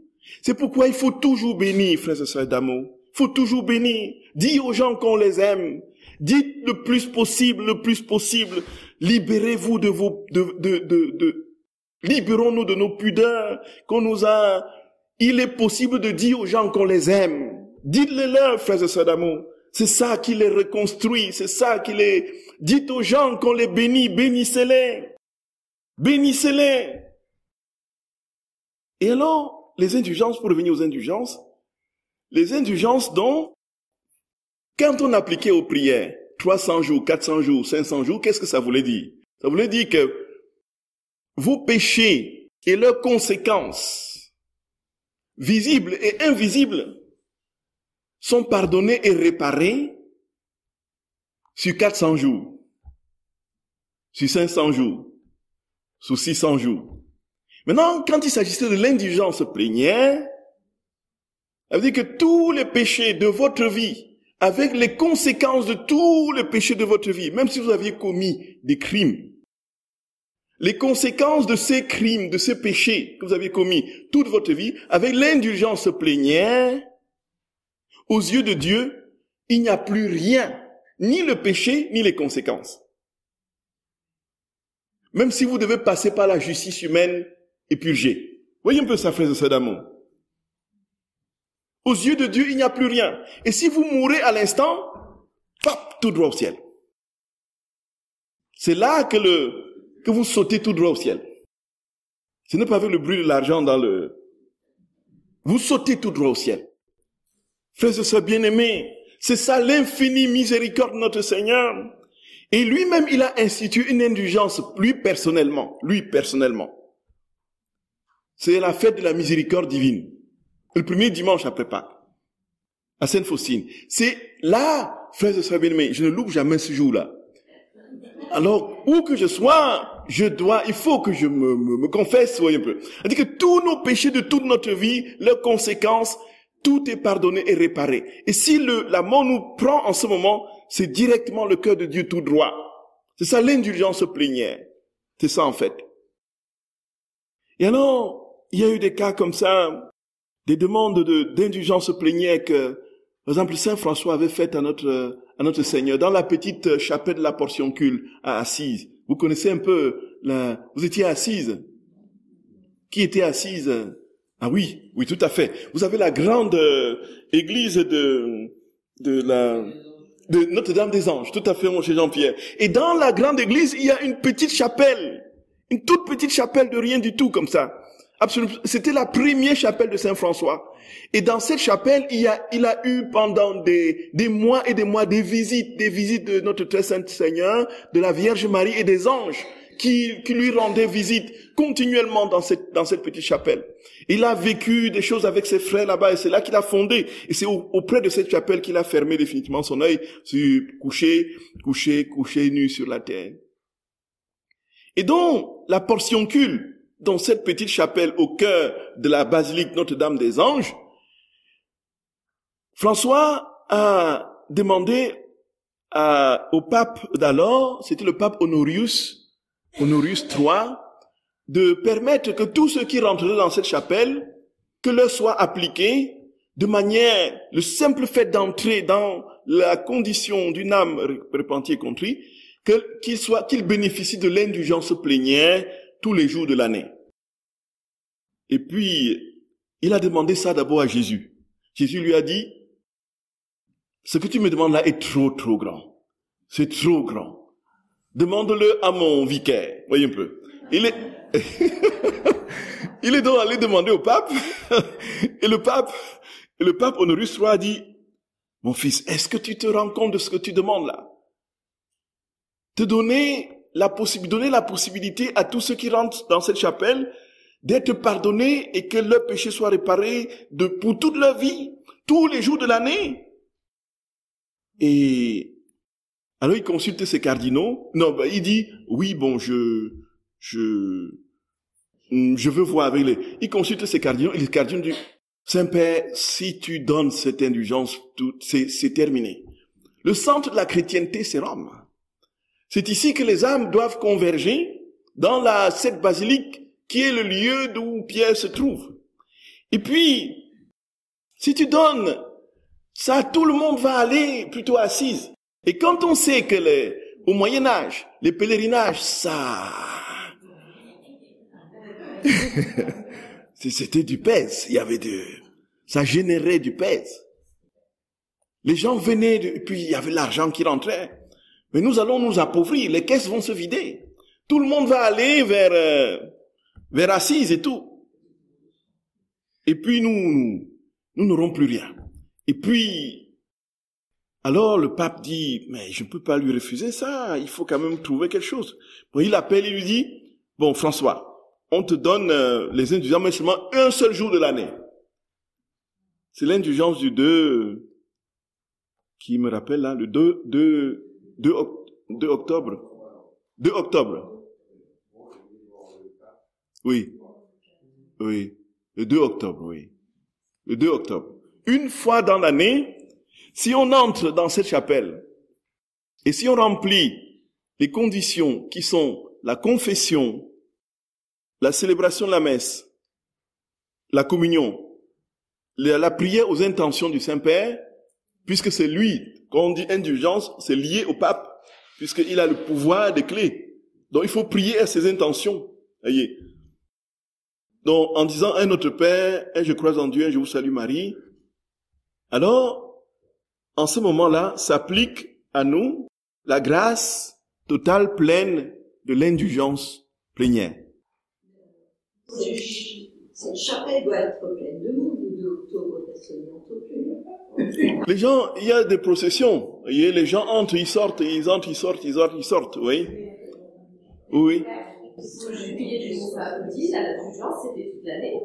C'est pourquoi il faut toujours bénir, frères et sœurs d'amour. Il faut toujours bénir. Dire aux gens qu'on les aime. Dites le plus possible. Libérez-vous de libérons-nous de nos pudeurs qu'on nous a. Il est possible de dire aux gens qu'on les aime. Dites-le-leur, frères et sœurs d'amour. C'est ça qui les reconstruit. C'est ça qui les. Dites aux gens qu'on les bénit. Bénissez-les. Bénissez-les. Et alors, les indulgences, pour revenir aux indulgences, les indulgences dont, quand on appliquait aux prières 300 jours, 400 jours, 500 jours, qu'est-ce que ça voulait dire? Ça voulait dire que vos péchés et leurs conséquences, visibles et invisibles, sont pardonnés et réparés sur 400 jours, sur 500 jours, sur 600 jours. Maintenant, quand il s'agissait de l'indulgence plénière, ça veut dire que tous les péchés de votre vie, avec les conséquences de tous les péchés de votre vie, même si vous aviez commis des crimes, les conséquences de ces crimes, de ces péchés que vous avez commis toute votre vie, avec l'indulgence plénière, aux yeux de Dieu, il n'y a plus rien, ni le péché, ni les conséquences. Même si vous devez passer par la justice humaine et purger. Voyez un peu ça, frères et sœurs d'amour. Aux yeux de Dieu, il n'y a plus rien. Et si vous mourrez à l'instant, pop, tout droit au ciel. C'est là que vous sautez tout droit au ciel. Ce n'est pas avec le bruit de l'argent dans le... Vous sautez tout droit au ciel. Frères et sœurs bien-aimés, c'est ça l'infinie miséricorde de notre Seigneur. Et lui-même, il a institué une indulgence, lui personnellement. C'est la fête de la miséricorde divine. Le premier dimanche après Pâques, à Sainte-Faustine. C'est là, frères et sœurs bien-aimés, je ne loupe jamais ce jour-là. Alors, où que je sois, il faut que je me confesse, voyez un peu. C'est-à-dire que tous nos péchés de toute notre vie, leurs conséquences, tout est pardonné et réparé. Et si la mort nous prend en ce moment, c'est directement le cœur de Dieu tout droit. C'est ça l'indulgence plénière. C'est ça en fait. Et alors, il y a eu des cas comme ça, des demandes d'indulgence plénière que, par exemple, Saint François avait faites à notre Seigneur dans la petite chapelle de la Portioncule à Assise. Vous connaissez un peu vous étiez à Assise. Qui était assise? Ah oui, tout à fait. Vous avez la grande église de Notre-Dame des Anges, tout à fait, mon cher Jean-Pierre. Et dans la grande église, il y a une petite chapelle, une toute petite chapelle de rien du tout comme ça. Absolument. C'était la première chapelle de Saint François. Et dans cette chapelle, il a eu pendant des mois et des mois des visites de notre très saint Seigneur, de la Vierge Marie et des anges qui lui rendaient visite continuellement dans cette petite chapelle. Il a vécu des choses avec ses frères là-bas et c'est là qu'il a fondé. Et c'est auprès de cette chapelle qu'il a fermé définitivement son œil, couché nu sur la terre. Et donc, la Portioncule, dans cette petite chapelle au cœur de la basilique Notre-Dame des Anges, François a demandé au pape d'alors, c'était le pape Honorius III, de permettre que tous ceux qui rentreraient dans cette chapelle, que leur soit appliqué de manière, le simple fait d'entrer dans la condition d'une âme repentie et contrite, qu'il bénéficie de l'indulgence plénière tous les jours de l'année. Et puis, il a demandé ça d'abord à Jésus. Jésus lui a dit, ce que tu me demandes là est trop grand. C'est trop grand. Demande-le à mon vicaire. Voyez un peu. Il est donc allé demander au pape, et le pape Honorius III a dit, mon fils, est-ce que tu te rends compte de ce que tu demandes là? Donner la possibilité à tous ceux qui rentrent dans cette chapelle d'être pardonnés et que leurs péchés soient réparés pour toute leur vie, tous les jours de l'année. Et alors il consulte ses cardinaux. Il dit, oui, bon, je veux voir avec il consulte ses cardinaux, et les cardinaux disent, Saint-Père, si tu donnes cette indulgence, c'est terminé. Le centre de la chrétienté, c'est Rome. C'est ici que les âmes doivent converger dans cette basilique qui est le lieu d'où Pierre se trouve. Et puis, si tu donnes ça, tout le monde va aller plutôt à Assise. Et quand on sait que au Moyen-Âge, les pèlerinages, ça... C'était du pèse. Ça générait du pèse. Les gens venaient, et puis il y avait l'argent qui rentrait. Mais nous allons nous appauvrir, les caisses vont se vider. Tout le monde va aller vers Assise et tout. Et puis nous n'aurons plus rien. Et puis, alors le pape dit, mais je ne peux pas lui refuser ça, il faut quand même trouver quelque chose. Bon, il appelle et lui dit, bon François, on te donne les indulgences, mais seulement un seul jour de l'année. C'est l'indulgence du 2, qui me rappelle là, le 2 octobre. 2 octobre. Oui. Le 2 octobre, oui. Le 2 octobre. Une fois dans l'année, si on entre dans cette chapelle, et si on remplit les conditions qui sont la confession, la célébration de la messe, la communion, la prière aux intentions du Saint-Père, puisque c'est lui, quand on dit indulgence, c'est lié au pape, puisqu'il a le pouvoir des clés. Donc il faut prier à ses intentions. Voyez. Donc en disant un Notre Père, un je crois en Dieu, un je vous salue Marie, alors en ce moment-là s'applique à nous la grâce totale, pleine de l'indulgence plénière. Cette chapelle doit être pleine de monde de octobre, personne n'entre plus. Les gens, il y a des processions. Vous voyez, les gens entrent, ils sortent, ils entrent, ils sortent, ils entrent, ils sortent, oui. Oui. Au jubilé du samedi, la l'indulgence, c'était toute l'année.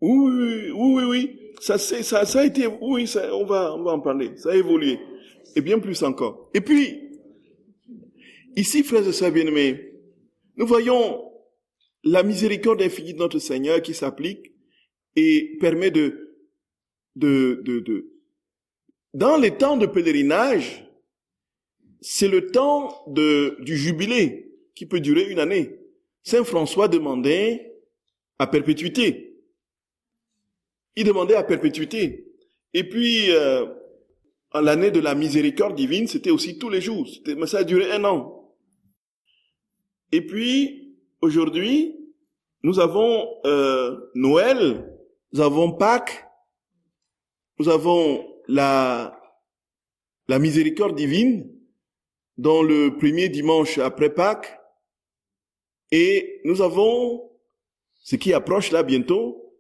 Oui. Ça a été, oui, on va en parler. Ça a évolué. Et bien plus encore. Et puis, ici, frères et sœurs bien-aimés, nous voyons la miséricorde infinie de notre Seigneur qui s'applique et permet dans les temps de pèlerinage, c'est le temps du jubilé qui peut durer une année. Saint François demandait à perpétuité. Il demandait à perpétuité. Et puis, en l'année de la miséricorde divine, c'était aussi tous les jours. Mais ça a duré 1 an. Et puis, aujourd'hui, nous avons Noël, nous avons Pâques, nous avons la miséricorde divine, dans le premier dimanche après Pâques, et nous avons, ce qui approche là bientôt,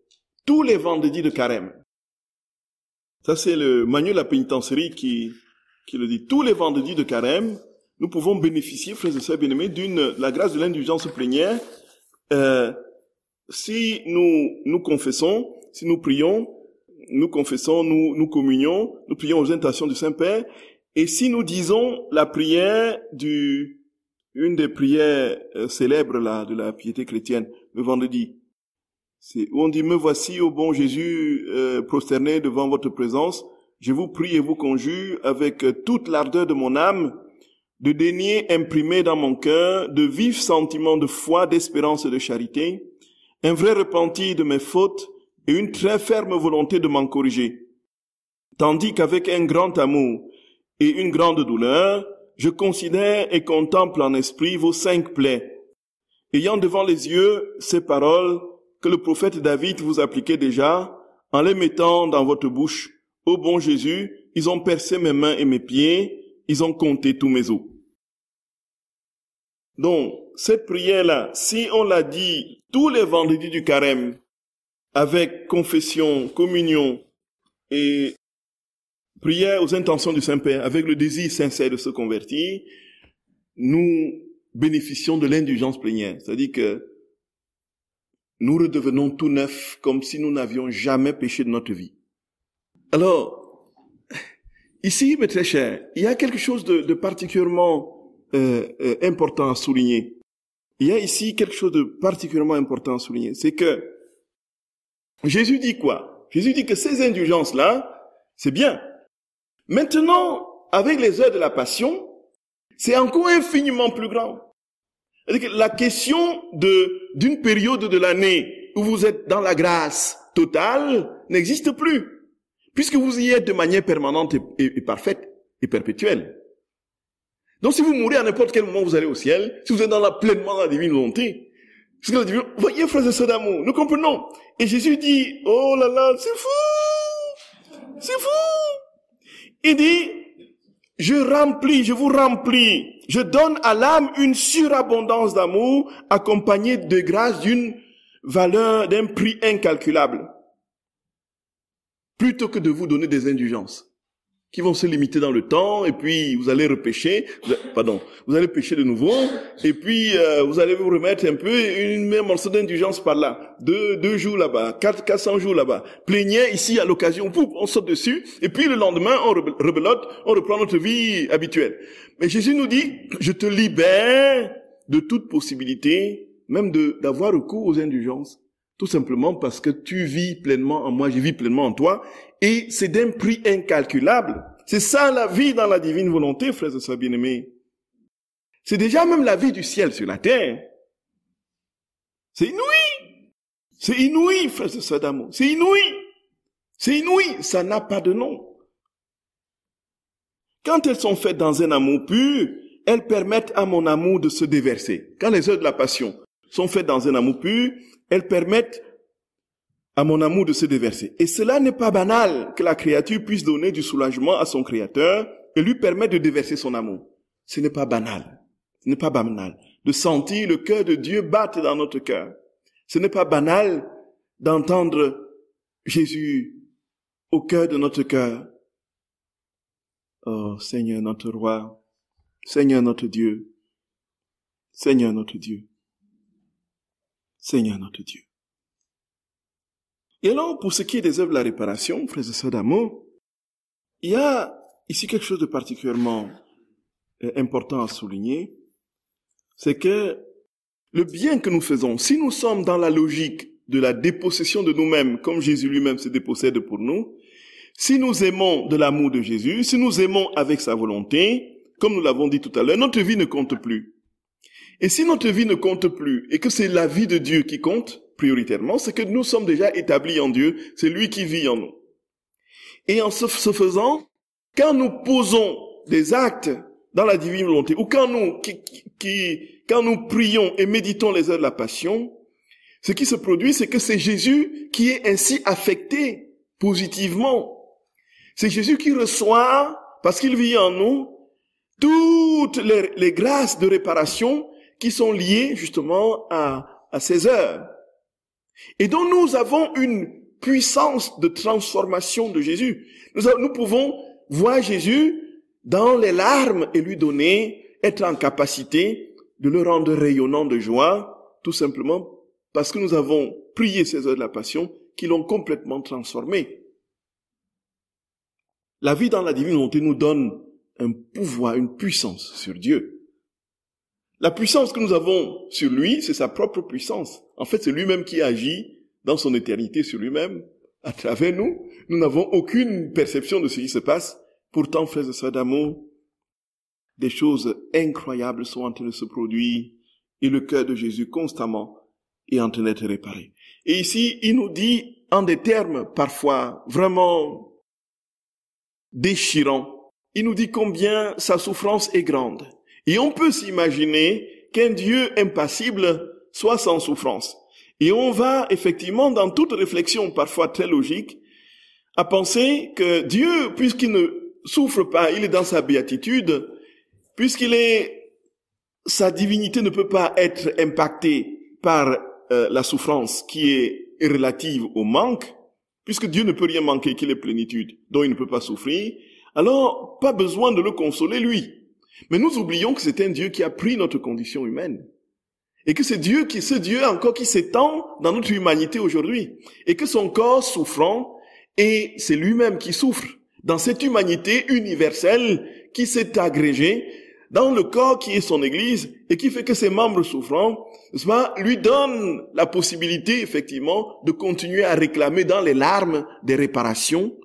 tous les vendredis de carême. Ça c'est le manuel de la pénitentiarie qui le dit. Tous les vendredis de carême, nous pouvons bénéficier, frères et sœurs bien-aimés, de la grâce de l'indulgence plénière, si nous confessons, si nous prions, nous confessons, nous communions, nous prions aux intentions du Saint-Père, et si nous disons la prière une des prières célèbres là, de la piété chrétienne, le vendredi, c'est où on dit, me voici, ô bon Jésus, prosterné devant votre présence, je vous prie et vous conjure avec toute l'ardeur de mon âme, de daigner imprimer dans mon cœur de vifs sentiments de foi, d'espérance et de charité, un vrai repentir de mes fautes et une très ferme volonté de m'en corriger. Tandis qu'avec un grand amour et une grande douleur, je considère et contemple en esprit vos 5 plaies, ayant devant les yeux ces paroles que le prophète David vous appliquait déjà, en les mettant dans votre bouche. Ô bon Jésus, ils ont percé mes mains et mes pieds, ils ont compté tous mes os. Donc, cette prière-là, si on l'a dit tous les vendredis du carême, avec confession, communion et prière aux intentions du Saint-Père, avec le désir sincère de se convertir, nous bénéficions de l'indulgence plénière. C'est-à-dire que nous redevenons tout neufs comme si nous n'avions jamais péché de notre vie. Alors, ici, mes très chers, il y a quelque chose de particulièrement important à souligner. Il y a ici quelque chose de particulièrement important à souligner. C'est que Jésus dit quoi? Jésus dit que ces indulgences-là, c'est bien. Maintenant, avec les heures de la passion, c'est encore infiniment plus grand. C'est-à-dire que la question d'une période de l'année où vous êtes dans la grâce totale n'existe plus, puisque vous y êtes de manière permanente et parfaite et perpétuelle. Donc si vous mourrez à n'importe quel moment, vous allez au ciel, si vous êtes pleinement dans la divine volonté. Vous voyez, frères et sœurs d'amour, nous comprenons. Et Jésus dit, oh là là, c'est fou! C'est fou! Il dit, je vous remplis, je donne à l'âme une surabondance d'amour accompagnée de grâce d'une valeur, d'un prix incalculable. Plutôt que de vous donner des indulgences qui vont se limiter dans le temps, et puis vous allez repêcher, vous allez pécher de nouveau, et puis vous allez vous remettre un peu même morceau d'indulgence par là, 2 jours là-bas, 400 jours là-bas, plaignez ici à l'occasion, on saute dessus, et puis le lendemain on rebelote, on reprend notre vie habituelle. Mais Jésus nous dit, je te libère de toute possibilité, même d'avoir recours aux indulgences, tout simplement parce que tu vis pleinement en moi, je vis pleinement en toi, et c'est d'un prix incalculable. C'est ça la vie dans la divine volonté, frères et sœurs bien-aimés. C'est déjà même la vie du ciel sur la terre. C'est inouï. C'est inouï, frères et sœurs d'amour. C'est inouï. C'est inouï. Ça n'a pas de nom. Quand elles sont faites dans un amour pur, elles permettent à mon amour de se déverser. Quand les heures de la passion sont faites dans un amour pur, elles permettent à mon amour de se déverser. Et cela n'est pas banal que la créature puisse donner du soulagement à son Créateur et lui permettre de déverser son amour. Ce n'est pas banal. Ce n'est pas banal. de sentir le cœur de Dieu battre dans notre cœur. Ce n'est pas banal d'entendre Jésus au cœur de notre cœur. Oh Seigneur notre roi, Seigneur notre Dieu, Seigneur notre Dieu, Seigneur notre Dieu. Et alors, pour ce qui est des œuvres de la réparation, frères et sœurs d'amour, il y a ici quelque chose de particulièrement important à souligner, c'est que le bien que nous faisons, si nous sommes dans la logique de la dépossession de nous-mêmes, comme Jésus lui-même se dépossède pour nous, si nous aimons de l'amour de Jésus, si nous aimons avec sa volonté, comme nous l'avons dit tout à l'heure, notre vie ne compte plus. Et si notre vie ne compte plus, et que c'est la vie de Dieu qui compte prioritairement, c'est que nous sommes déjà établis en Dieu, c'est lui qui vit en nous. Et en ce faisant, quand nous posons des actes dans la divine volonté, ou quand nous prions et méditons les heures de la passion, ce qui se produit, c'est que c'est Jésus qui est ainsi affecté positivement. C'est Jésus qui reçoit, parce qu'il vit en nous, toutes les grâces de réparation qui sont liées justement à ces heures. Et donc nous avons une puissance de transformation de Jésus. Nous pouvons voir Jésus dans les larmes et lui donner, être en capacité de le rendre rayonnant de joie, tout simplement parce que nous avons prié ces heures de la passion qui l'ont complètement transformé. La vie dans la divine volonté nous donne un pouvoir, une puissance sur Dieu. La puissance que nous avons sur lui, c'est sa propre puissance. En fait, c'est lui-même qui agit dans son éternité sur lui-même, à travers nous. Nous n'avons aucune perception de ce qui se passe. Pourtant, frères et sœurs d'amour, des choses incroyables sont en train de se produire et le cœur de Jésus constamment est en train d'être réparé. Et ici, il nous dit en des termes parfois vraiment déchirants, il nous dit combien sa souffrance est grande. Et on peut s'imaginer qu'un Dieu impassible soit sans souffrance. Et on va effectivement, dans toute réflexion parfois très logique, à penser que Dieu, puisqu'il ne souffre pas, il est dans sa béatitude, sa divinité ne peut pas être impactée par la souffrance qui est relative au manque, puisque Dieu ne peut rien manquer, qu'il est plénitude, donc il ne peut pas souffrir, alors pas besoin de le consoler lui. Mais nous oublions que c'est un Dieu qui a pris notre condition humaine. Et que c'est ce Dieu encore qui s'étend dans notre humanité aujourd'hui. Et que son corps souffrant, et c'est lui-même qui souffre dans cette humanité universelle qui s'est agrégée dans le corps qui est son Église et qui fait que ses membres souffrants, lui donne la possibilité effectivement de continuer à réclamer dans les larmes des réparations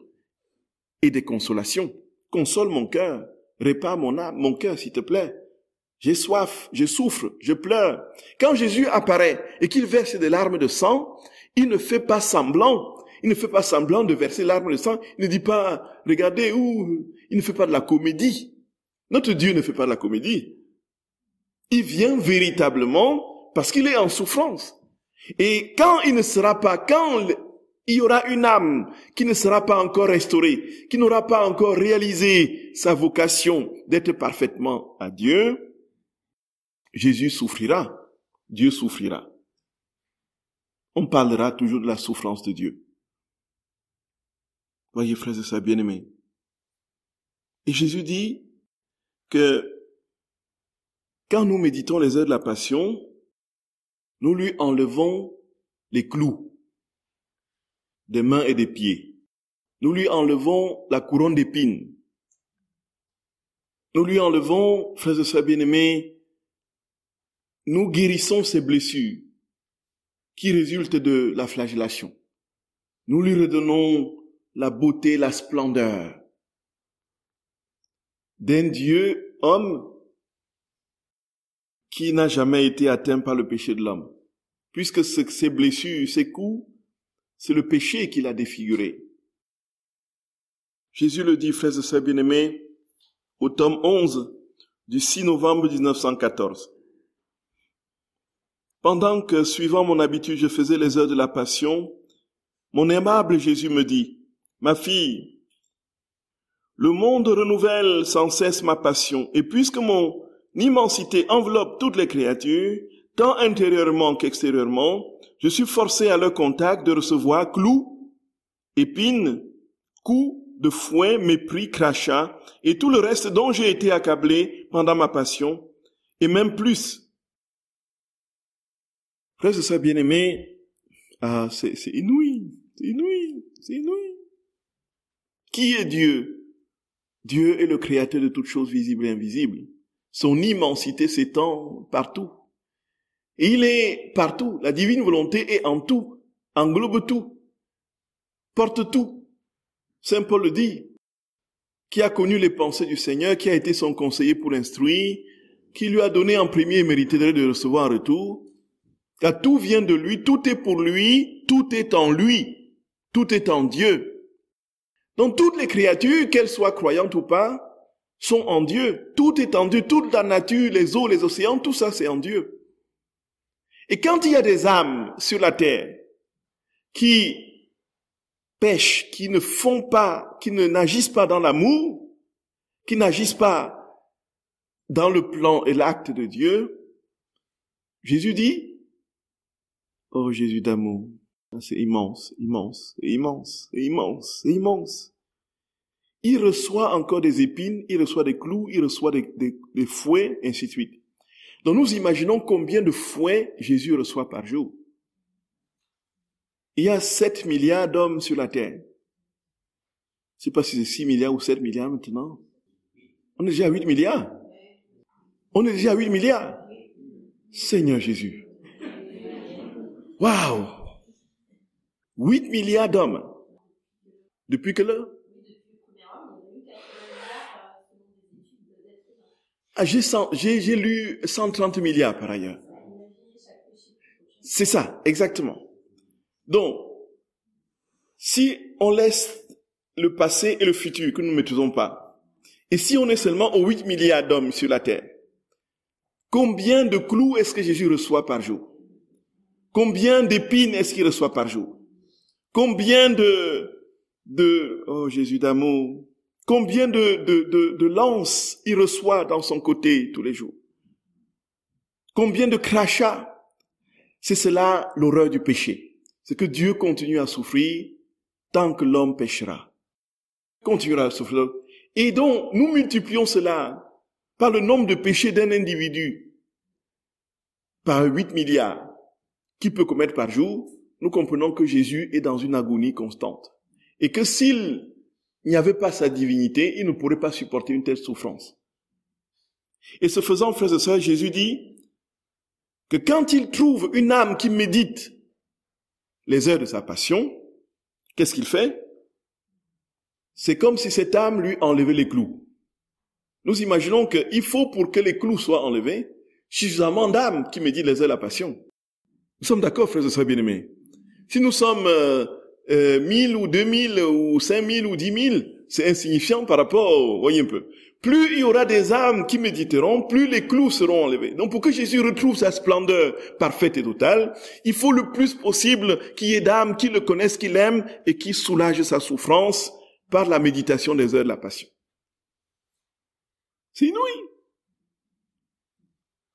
et des consolations. Console mon cœur. Répare mon âme, mon cœur, s'il te plaît. J'ai soif, je souffre, je pleure. Quand Jésus apparaît et qu'il verse des larmes de sang, il ne fait pas semblant. Il ne fait pas semblant de verser des larmes de sang. Il ne dit pas, regardez, il ne fait pas de la comédie. Notre Dieu ne fait pas de la comédie. Il vient véritablement parce qu'il est en souffrance. Et quand il y aura une âme qui ne sera pas encore restaurée, qui n'aura pas encore réalisé sa vocation d'être parfaitement à Dieu, Jésus souffrira, Dieu souffrira. On parlera toujours de la souffrance de Dieu. Voyez, frères et sœurs bien-aimés. Et Jésus dit que quand nous méditons les heures de la passion, nous lui enlevons les clous des mains et des pieds. Nous lui enlevons la couronne d'épines. Nous lui enlevons, frères et sœurs bien-aimés, nous guérissons ses blessures qui résultent de la flagellation. Nous lui redonnons la beauté, la splendeur d'un Dieu, homme, qui n'a jamais été atteint par le péché de l'homme. Puisque ses blessures, ses coups, c'est le péché qui l'a défiguré. Jésus le dit, frères et sœurs bien-aimés, au tome 11 du 6 novembre 1914. Pendant que, suivant mon habitude, je faisais les heures de la passion, mon aimable Jésus me dit, « Ma fille, le monde renouvelle sans cesse ma passion, et puisque mon immensité enveloppe toutes les créatures, tant intérieurement qu'extérieurement. Je suis forcé à leur contact de recevoir clous, épines, coups de fouet, mépris, crachats, et tout le reste dont j'ai été accablé pendant ma passion, et même plus. Frères et sœurs bien-aimés, c'est inouï, c'est inouï, c'est inouï. Qui est Dieu? Dieu est le créateur de toutes choses visibles et invisibles. Son immensité s'étend partout. Et il est partout. La divine volonté est en tout, englobe tout, porte tout. Saint Paul le dit, qui a connu les pensées du Seigneur, qui a été son conseiller pour l'instruire, qui lui a donné en premier et mérité de recevoir en retour, car tout vient de lui, tout est pour lui, tout est en lui, tout est en Dieu. Donc toutes les créatures, qu'elles soient croyantes ou pas, sont en Dieu. Tout est en Dieu, toute la nature, les eaux, les océans, tout ça c'est en Dieu. Et quand il y a des âmes sur la terre qui pêchent, qui ne font pas, qui ne n'agissent pas dans l'amour, qui n'agissent pas dans le plan et l'acte de Dieu, Jésus dit, oh Jésus d'amour, c'est immense, immense, immense, immense, immense. Il reçoit encore des épines, il reçoit des clous, il reçoit des fouets, ainsi de suite. Donc nous imaginons combien de fouets Jésus reçoit par jour. Il y a 7 milliards d'hommes sur la terre. Je ne sais pas si c'est 6 milliards ou 7 milliards maintenant. On est déjà à 8 milliards. On est déjà à 8 milliards. Seigneur Jésus. Waouh! 8 milliards d'hommes. Depuis quelle heure? J'ai lu 130 milliards par ailleurs. C'est ça, exactement. Donc, si on laisse le passé et le futur que nous ne maîtrisons pas, et si on est seulement aux 8 milliards d'hommes sur la terre, combien de clous est-ce que Jésus reçoit par jour? Combien d'épines est-ce qu'il reçoit par jour? Combien oh Jésus d'amour, combien de lances il reçoit dans son côté tous les jours? Combien de crachats? C'est cela l'horreur du péché. C'est que Dieu continue à souffrir tant que l'homme péchera. Continuera à souffrir. Et donc, nous multiplions cela par le nombre de péchés d'un individu, par 8 milliards, qu'il peut commettre par jour. Nous comprenons que Jésus est dans une agonie constante. Et que s'il n'y avait pas sa divinité, il ne pourrait pas supporter une telle souffrance. Et ce faisant, frères et sœurs, Jésus dit que quand il trouve une âme qui médite les heures de sa passion, qu'est-ce qu'il fait? C'est comme si cette âme lui enlevait les clous. Nous imaginons qu'il faut, pour que les clous soient enlevés, suffisamment d'âmes qui méditent les heures de la passion. Nous sommes d'accord, frères et sœurs bien-aimés? Si nous sommes 1000 ou 2000 ou 5000 ou 10 000, c'est insignifiant par rapport, voyez un peu. Plus il y aura des âmes qui méditeront, plus les clous seront enlevés. Donc pour que Jésus retrouve sa splendeur parfaite et totale, il faut le plus possible qu'il y ait d'âmes qui le connaissent, qui l'aiment et qui soulagent sa souffrance par la méditation des heures de la passion. C'est inouï.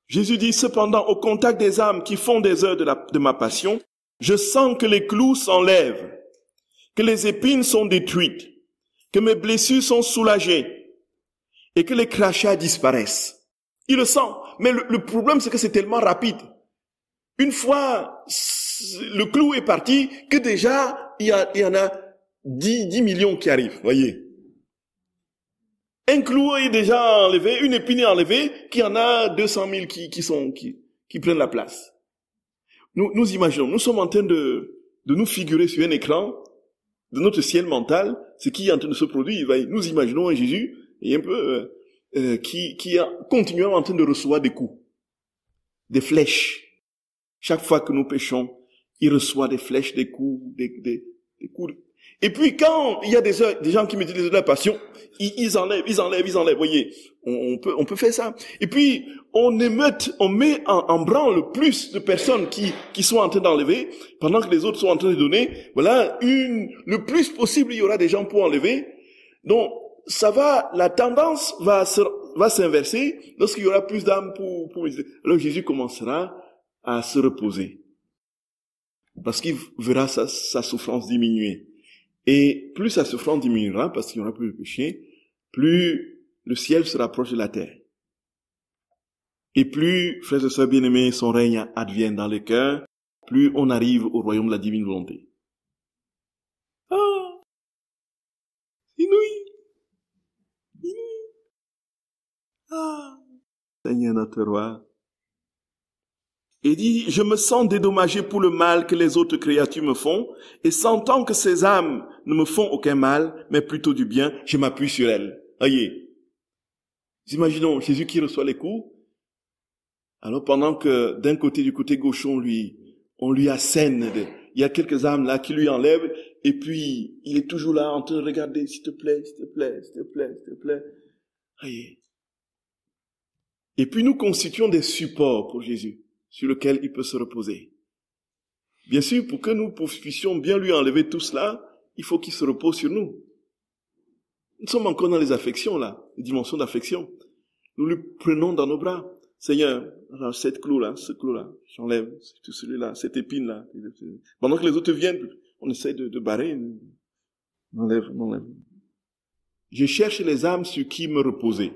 Jésus dit cependant, au contact des âmes qui font des heures de ma passion, je sens que les clous s'enlèvent, que les épines sont détruites, que mes blessures sont soulagées, et que les crachats disparaissent. Il le sent. Mais le problème, c'est que c'est tellement rapide. Une fois le clou est parti, que déjà, il y en a 10 millions qui arrivent, voyez. Un clou est déjà enlevé, une épine est enlevée, qu'il y en a 200 000 qui prennent la place. Nous imaginons, nous sommes en train de nous figurer sur un écran de notre ciel mental ce qui est en train de se produire. Nous imaginons un Jésus et un peu qui est continuellement en train de recevoir des coups, des flèches. Chaque fois que nous péchons, il reçoit des flèches, des coups, des coups. Et puis quand il y a des gens qui méditent les heures de la passion, ils enlèvent, voyez, on peut faire ça. Et puis on met en branle le plus de personnes qui sont en train d'enlever, pendant que les autres sont en train de donner. Voilà, le plus possible, il y aura des gens pour enlever. Donc ça va, la tendance va va s'inverser lorsqu'il y aura plus d'âmes pour méditer. Alors Jésus commencera à se reposer. Parce qu'il verra sa souffrance diminuer. Et plus sa souffrance diminuera, parce qu'il n'y aura plus de péché, plus le ciel se rapproche de la terre. Et plus, frères et sœurs bien-aimés, son règne advienne dans les cœurs, plus on arrive au royaume de la divine volonté. Ah! Inouï! Ah! Seigneur notre roi. Et dit, je me sens dédommagé pour le mal que les autres créatures me font, et sentant que ces âmes ne me font aucun mal, mais plutôt du bien, je m'appuie sur elles. Voyez. Imaginons Jésus qui reçoit les coups, alors pendant que d'un côté, du côté gauche, on lui assène, il y a quelques âmes là qui lui enlèvent, et puis il est toujours là en train de regarder, s'il te plaît, s'il te plaît, s'il te plaît, s'il te plaît. Voyez. Et puis nous constituons des supports pour Jésus, sur lequel il peut se reposer. Bien sûr, pour que nous puissions bien lui enlever tout cela, il faut qu'il se repose sur nous. Nous sommes encore dans les affections là, les dimensions d'affection. Nous lui prenons dans nos bras. Seigneur, alors cette clou-là, ce clou-là, j'enlève tout celui-là, cette épine-là. Pendant que les autres viennent, on essaie de barrer. On enlève. Je cherche les âmes sur qui me reposer.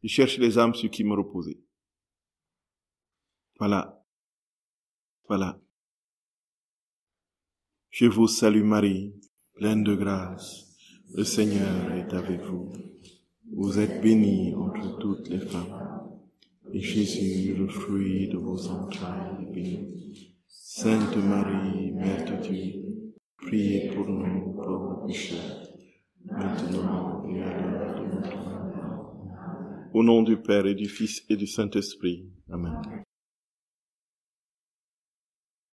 Je cherche les âmes sur qui me reposer. Voilà. Je vous salue Marie, pleine de grâce. Le Seigneur est avec vous. Vous êtes bénie entre toutes les femmes. Et Jésus, le fruit de vos entrailles, est béni. Sainte Marie, Mère de Dieu, priez pour nous pauvres pécheurs, maintenant et à l'heure de notre mort. Au nom du Père et du Fils et du Saint-Esprit. Amen.